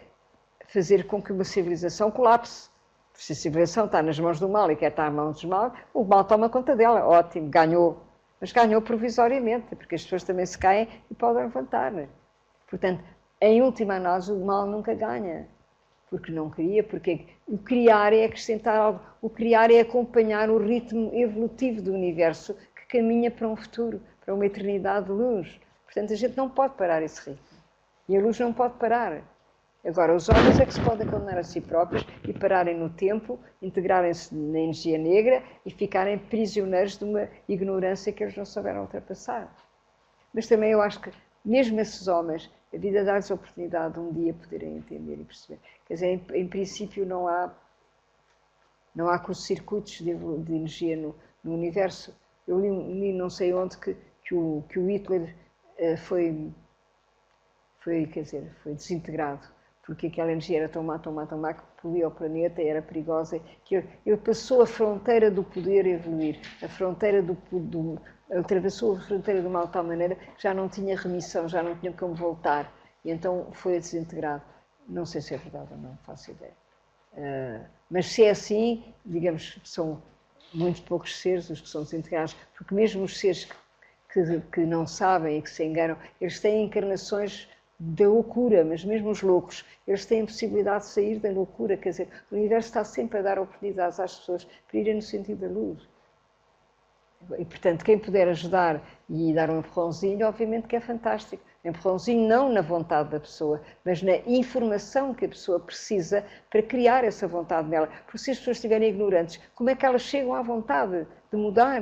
fazer com que uma civilização colapse. Se a civilização está nas mãos do mal e quer estar nas mãos do mal, o mal toma conta dela. Ótimo, ganhou. Mas ganhou provisoriamente, porque as pessoas também se caem e podem levantar. Portanto, em última análise, o mal nunca ganha. Porque não cria, porque o criar é acrescentar algo. O criar é acompanhar o ritmo evolutivo do universo que caminha para um futuro, para uma eternidade de luz. Portanto, a gente não pode parar esse ritmo. E a luz não pode parar. Agora, os homens é que se podem condenar a si próprios e pararem no tempo, integrarem-se na energia negra e ficarem prisioneiros de uma ignorância que eles não souberam ultrapassar. Mas também eu acho que, mesmo esses homens, a vida dá-lhes a oportunidade de um dia poderem entender e perceber. Quer dizer, em princípio não há curtos-circuitos de energia no universo. Eu li não sei onde que o Hitler foi desintegrado. porque aquela energia era tão má, que poluía o planeta e era perigosa, que ele passou a fronteira do poder a evoluir, a fronteira atravessou a fronteira do mal de tal maneira que já não tinha remissão, já não tinha como voltar, e então foi desintegrado. Não sei se é verdade ou não, faço ideia. Mas se é assim, digamos, são muito poucos seres os que são desintegrados, porque mesmo os seres que não sabem e que se enganam, eles têm encarnações da loucura, mas mesmo os loucos, eles têm a possibilidade de sair da loucura, quer dizer, o universo está sempre a dar oportunidades às pessoas para irem no sentido da luz. E, portanto, quem puder ajudar e dar um empurrãozinho, obviamente que é fantástico. Um empurrãozinho não na vontade da pessoa, mas na informação que a pessoa precisa para criar essa vontade nela. Porque se as pessoas estiverem ignorantes, como é que elas chegam à vontade de mudar?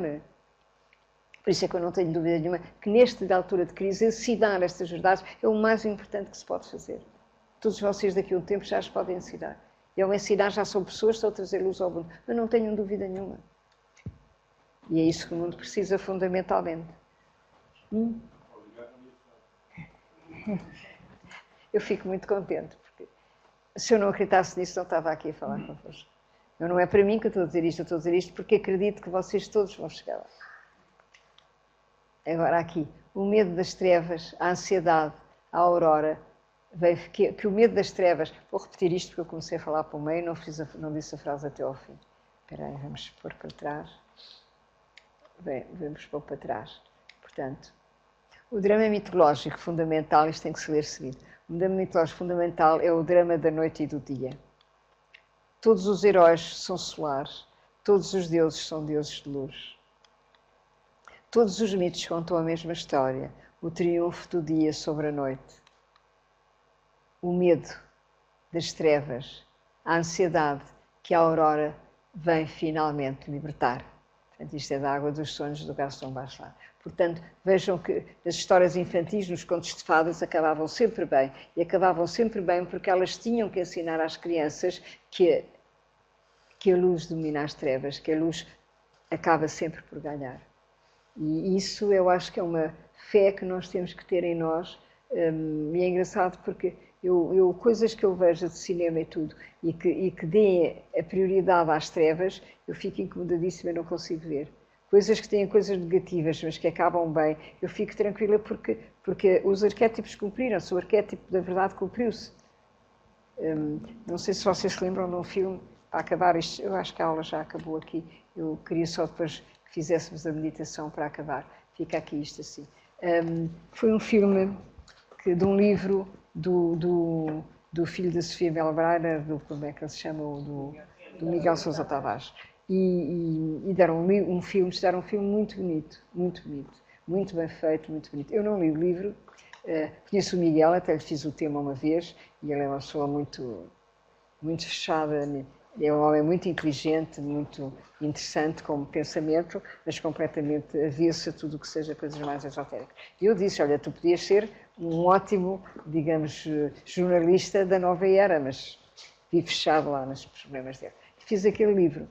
Por isso é que eu não tenho dúvida nenhuma que nesta altura de crise, ensinar estas verdades é o mais importante que se pode fazer. Todos vocês daqui a um tempo já as podem ensinar. E ao ensinar já são pessoas, estão a trazer luz ao mundo. Eu não tenho dúvida nenhuma. E é isso que o mundo precisa fundamentalmente. Eu fico muito contente, porque se eu não acreditasse nisso, não estava aqui a falar convosco. Não é para mim que eu estou a dizer isto, eu estou a dizer isto porque acredito que vocês todos vão chegar lá. Agora aqui, o medo das trevas, a ansiedade, a aurora, que o medo das trevas, vou repetir isto porque eu comecei a falar para o meio e não disse a frase até ao fim. Espera aí, vamos pôr para trás. Bem, vamos pôr para trás. Portanto, o drama mitológico fundamental, isto tem que se ler seguido. O drama mitológico fundamental é o drama da noite e do dia. Todos os heróis são solares, todos os deuses são deuses de luz. Todos os mitos contam a mesma história, o triunfo do dia sobre a noite. O medo das trevas, a ansiedade que a aurora vem finalmente libertar. Portanto, isto é da Água dos Sonhos do Gaston Bachelard. Portanto, vejam que as histórias infantis nos contos de fadas acabavam sempre bem. E acabavam sempre bem porque elas tinham que ensinar às crianças que a luz domina as trevas, que a luz acaba sempre por ganhar. E isso eu acho que é uma fé que nós temos que ter em nós. E é engraçado porque coisas que eu vejo de cinema e tudo, e que deem a prioridade às trevas, eu fico incomodadíssima e não consigo ver. Coisas que têm coisas negativas, mas que acabam bem, eu fico tranquila porque os arquétipos cumpriram-se, o arquétipo da verdade cumpriu-se. Não sei se vocês se lembram de um filme, para acabar isto, eu acho que a aula já acabou aqui, eu queria só depois que fizéssemos a meditação para acabar. Fica aqui isto assim. Foi um filme de um livro do filho da Sofia Melbreiner, como é que ele se chama, do Miguel Sousa Tavares. E deram um filme muito bonito, muito bem feito, muito bonito. Eu não li o livro, conheço o Miguel, até lhe fiz o tema uma vez, e ele é uma pessoa muito fechada, é um homem muito inteligente, muito interessante como pensamento, mas completamente avesso a tudo o que seja coisas mais esotéricas. E eu disse, olha, tu podias ser um ótimo, digamos, jornalista da nova era, mas vive fechado lá nos problemas dele. Fiz aquele livro,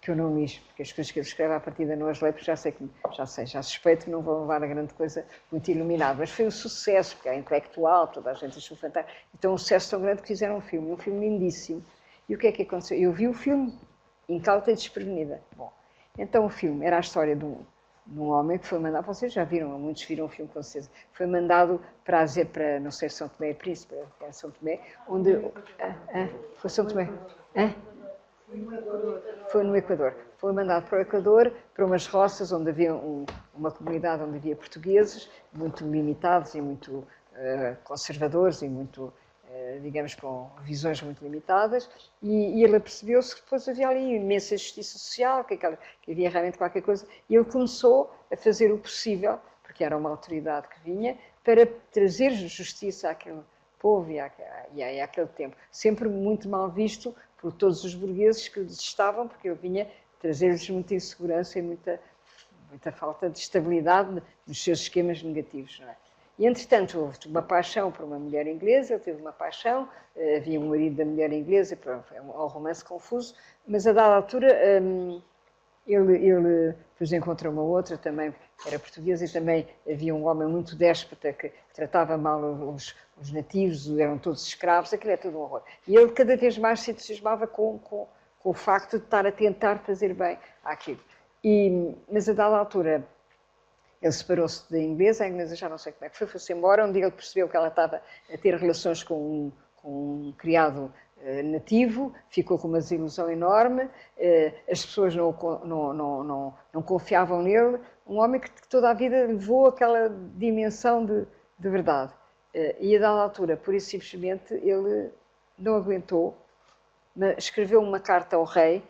que eu não li, porque as coisas que ele escreve à partida não as leio, porque já suspeito que não vão levar a grande coisa muito iluminada. Mas foi um sucesso, porque é intelectual, toda a gente achou fantástico. Então, um sucesso tão grande que fizeram um filme lindíssimo. E o que é que aconteceu? Eu vi o filme incauta e desprevenida. Bom, então o filme era a história de um homem que foi mandado, vocês já viram, muitos viram o filme com certeza, foi mandado para não sei, São Tomé e Príncipe, era São Tomé, onde... foi São Tomé? Foi no Equador. Foi mandado para o Equador, para umas roças onde havia uma comunidade onde havia portugueses, muito limitados e muito conservadores e muito, digamos, com visões muito limitadas, e ele percebeu-se que depois havia ali imensa justiça social, que havia realmente qualquer coisa, e ele começou a fazer o possível, porque era uma autoridade que vinha, para trazer justiça àquele povo e àquele tempo. Sempre muito mal visto por todos os burgueses que lhes estavam, porque ele vinha trazer-lhes muita insegurança e muita falta de estabilidade nos seus esquemas negativos, não é? E, entretanto, houve uma paixão por uma mulher inglesa, ele teve uma paixão, havia um marido da mulher inglesa, é um romance confuso, mas a dada altura ele depois encontrou uma outra também, era portuguesa e também havia um homem muito déspota que tratava mal os nativos, eram todos escravos, aquilo é tudo um horror. E ele cada vez mais se entusiasmava com o facto de estar a tentar fazer bem àquilo. Mas a dada altura ele separou-se da inglesa, a inglesa já não sei como é que foi-se embora, um dia ele percebeu que ela estava a ter relações com um criado nativo, ficou com uma desilusão enorme, as pessoas não confiavam nele, um homem que toda a vida levou aquela dimensão de verdade. E a dada altura, por isso simplesmente, ele não aguentou, escreveu uma carta ao rei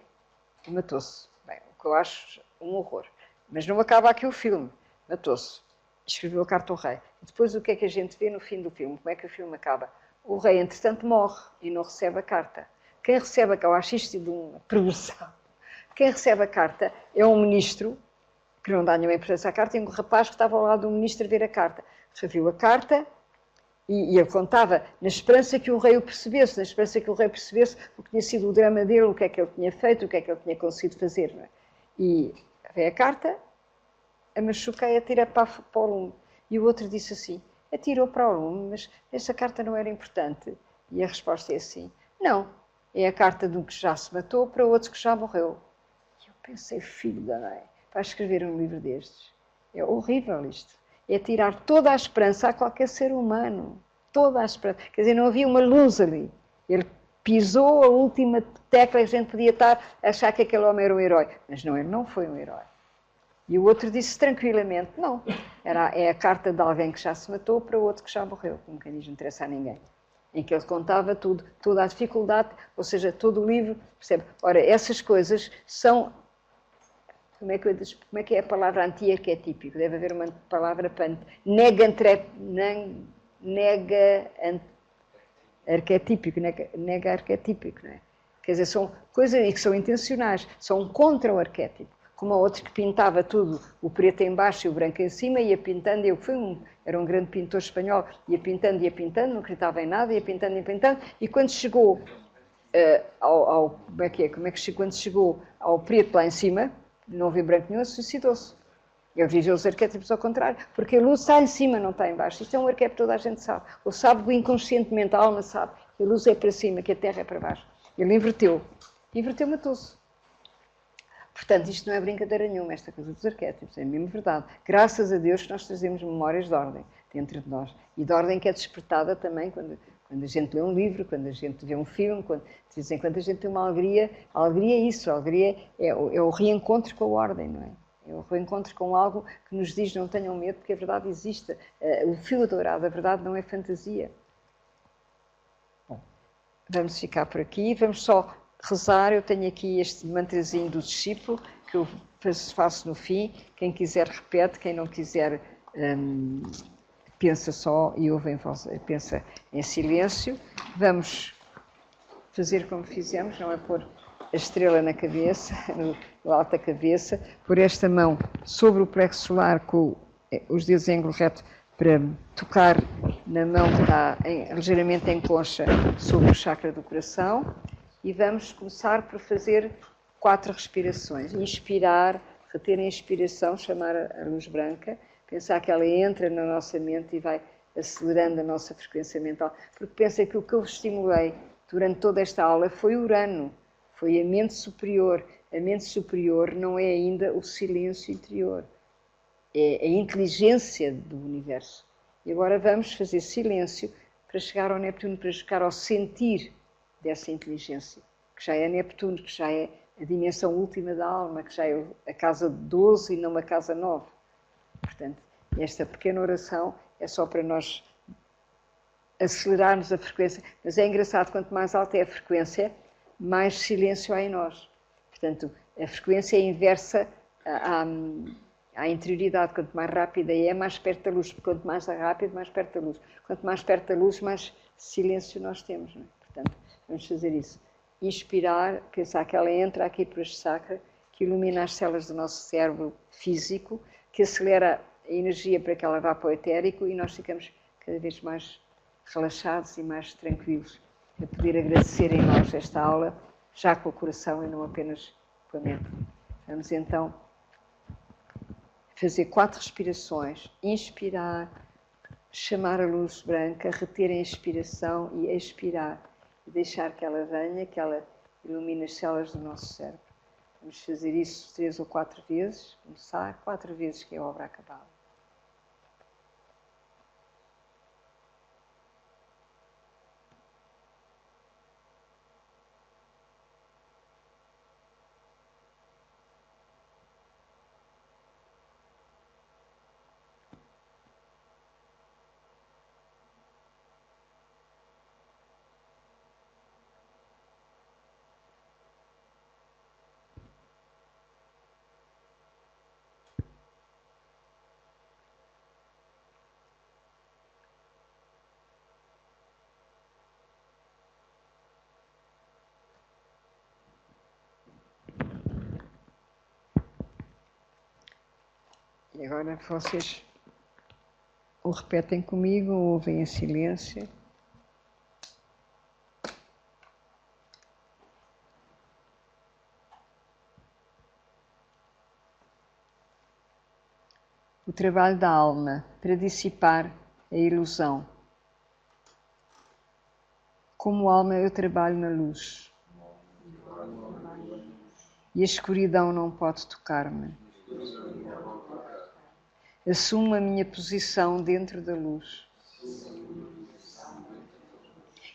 e matou-se. Bem, o que eu acho um horror. Mas não acaba aqui o filme. Matou-se. Escreveu a carta ao rei. Depois o que é que a gente vê no fim do filme? Como é que o filme acaba? O rei, entretanto, morre e não recebe a carta. Quem recebe a carta, eu acho isto de uma perversão. Quem recebe a carta é um ministro, que não dá nenhuma importância à carta, e um rapaz que estava ao lado do ministro a ver a carta. Reviu a carta e ele contava na esperança que o rei o percebesse, na esperança que o rei percebesse o que tinha sido o drama dele, o que é que ele tinha feito, o que é que ele tinha conseguido fazer. Não é? E veio a carta, a machuquei, atira para o lume. E o outro disse assim, atirou para o lume, mas essa carta não era importante. E a resposta é assim, não, é a carta de um que já se matou para outro que já morreu. E eu pensei, filho da mãe, vai escrever um livro destes. É horrível isto. É tirar toda a esperança a qualquer ser humano. Toda a esperança. Quer dizer, não havia uma luz ali. Ele pisou a última tecla, a gente podia estar a achar que aquele homem era um herói. Mas não, ele não foi um herói. E o outro disse tranquilamente, não, é a carta de alguém que já se matou para o outro que já morreu, como quem diz, não interessa a ninguém. Em que ele contava tudo, toda a dificuldade, ou seja, todo o livro, percebe? Ora, essas coisas são, como é que é a palavra anti-arquetípico? Deve haver uma palavra para nega-arquetípico, não é? Quer dizer, são coisas que são intencionais, são contra o arquétipo. Como a outro que pintava tudo, o preto em baixo e o branco em cima, ia pintando, era um grande pintor espanhol, ia pintando, não acreditava em nada, ia pintando, e quando chegou quando chegou ao preto lá em cima, não havia branco nenhum, suicidou-se. Ele viveu os arquétipos ao contrário, porque a luz está em cima, não está em baixo. Isto é um arquétipo que toda a gente sabe. Ou sabe inconscientemente, a alma sabe, que a luz é para cima, que a terra é para baixo. Ele inverteu, matou-se. Portanto, isto não é brincadeira nenhuma, esta coisa dos arquétipos, é mesmo verdade. Graças a Deus que nós trazemos memórias de ordem dentro de nós. E de ordem que é despertada também quando a gente lê um livro, quando a gente vê um filme, de vez em quando a gente tem uma alegria. A alegria é isso, a alegria é o reencontro com a ordem, não é? É o reencontro com algo que nos diz não tenham medo, porque a verdade existe. O fio dourado, a verdade não é fantasia. Bom, vamos ficar por aqui, vamos só rezar. Eu tenho aqui este mantrazinho do discípulo que eu faço no fim. Quem quiser repete, quem não quiser pensa só e ouve pensa em silêncio. Vamos fazer como fizemos, não é pôr a estrela na cabeça, no alto da cabeça, pôr esta mão sobre o plexo solar com os dedos em ângulo reto para tocar na mão que está ligeiramente em concha sobre o chakra do coração. E vamos começar por fazer 4 respirações. Inspirar, reter a inspiração, chamar a luz branca, pensar que ela entra na nossa mente e vai acelerando a nossa frequência mental. Porque pensa que o que eu estimulei durante toda esta aula foi Urano, foi a mente superior. A mente superior não é ainda o silêncio interior, é a inteligência do universo. E agora vamos fazer silêncio para chegar ao Neptuno, para chegar ao sentir dessa inteligência, que já é Neptuno, que já é a dimensão última da alma, que já é a casa 12 e não a casa 9. Portanto, esta pequena oração é só para nós acelerarmos a frequência. Mas é engraçado, quanto mais alta é a frequência, mais silêncio há em nós. Portanto, a frequência é inversa à interioridade. Quanto mais rápida é, mais perto da luz. Quanto mais rápido, mais perto da luz. Quanto mais perto da luz, mais silêncio nós temos. Não é? Portanto, vamos fazer isso. Inspirar, pensar que ela entra aqui por este chakra, que ilumina as células do nosso cérebro físico, que acelera a energia para que ela vá para o etérico e nós ficamos cada vez mais relaxados e mais tranquilos a poder agradecer em nós esta aula, já com o coração e não apenas com a mente. Vamos então fazer 4 respirações, inspirar, chamar a luz branca, reter a inspiração e expirar, e deixar que ela venha, que ela ilumine as células do nosso cérebro. Vamos fazer isso 3 ou 4 vezes, começar 4 vezes, que é a obra acabada. E agora vocês ou repetem comigo ou ouvem em silêncio. O trabalho da alma para dissipar a ilusão. Como alma eu trabalho na luz. E a escuridão não pode tocar-me. Assumo a minha posição dentro da luz.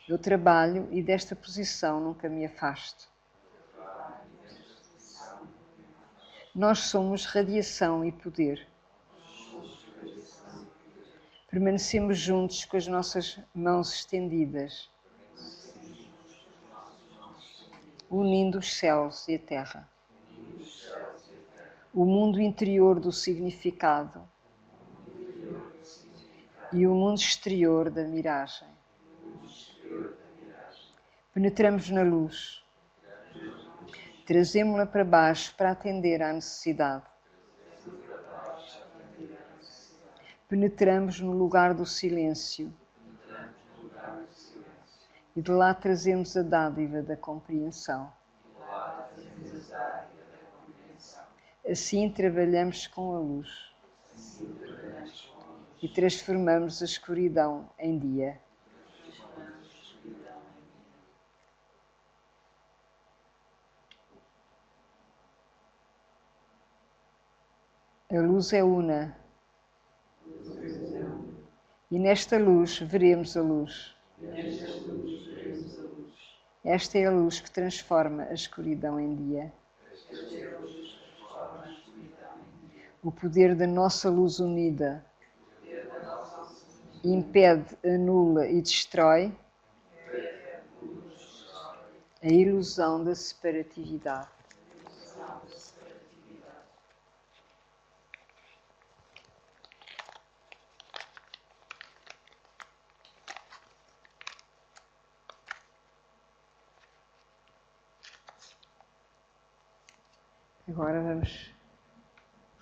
Eu trabalho e desta posição nunca me afasto. Nós somos radiação e poder. Permanecemos juntos com as nossas mãos estendidas, unindo os céus e a terra. O mundo interior do significado e o mundo exterior da miragem. Penetramos na luz. Trazemos-la para baixo para atender à necessidade. Penetramos no lugar do silêncio. E de lá trazemos a dádiva da compreensão. Assim trabalhamos com a luz. E transformamos a escuridão em dia. A luz é una. E nesta luz veremos a luz. Esta é a luz que transforma a escuridão em dia. O poder da nossa luz unida impede, anula e destrói a ilusão da separatividade. Agora vamos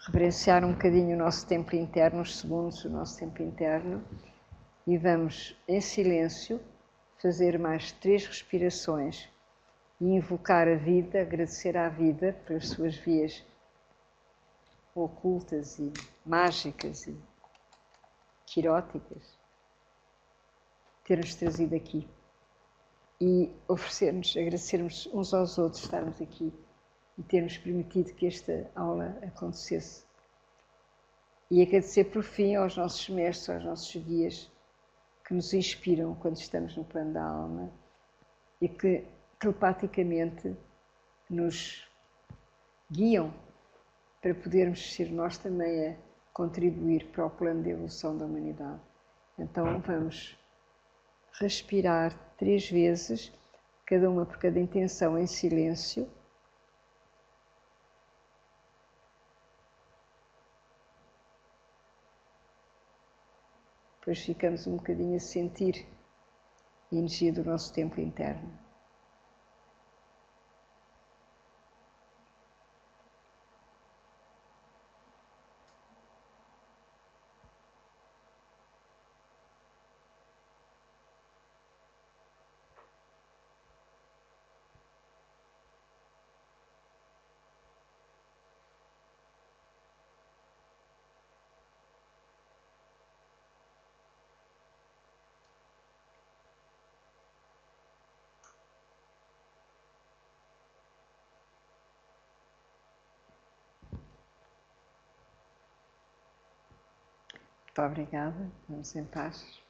reverenciar um bocadinho o nosso templo interno, uns segundos do nosso templo interno, e vamos, em silêncio, fazer mais 3 respirações e invocar a vida, agradecer à vida pelas suas vias ocultas e mágicas e quiróticas, ter-nos trazido aqui e oferecer-nos, agradecermos uns aos outros estarmos aqui e termos permitido que esta aula acontecesse. E agradecer por fim aos nossos mestres, aos nossos guias que nos inspiram quando estamos no plano da alma e que telepaticamente nos guiam para podermos ser nós também a contribuir para o plano de evolução da humanidade. Então vamos respirar 3 vezes, cada uma por cada intenção em silêncio. Depois ficamos um bocadinho a sentir a energia do nosso templo interno. Muito obrigada. Vamos em paz.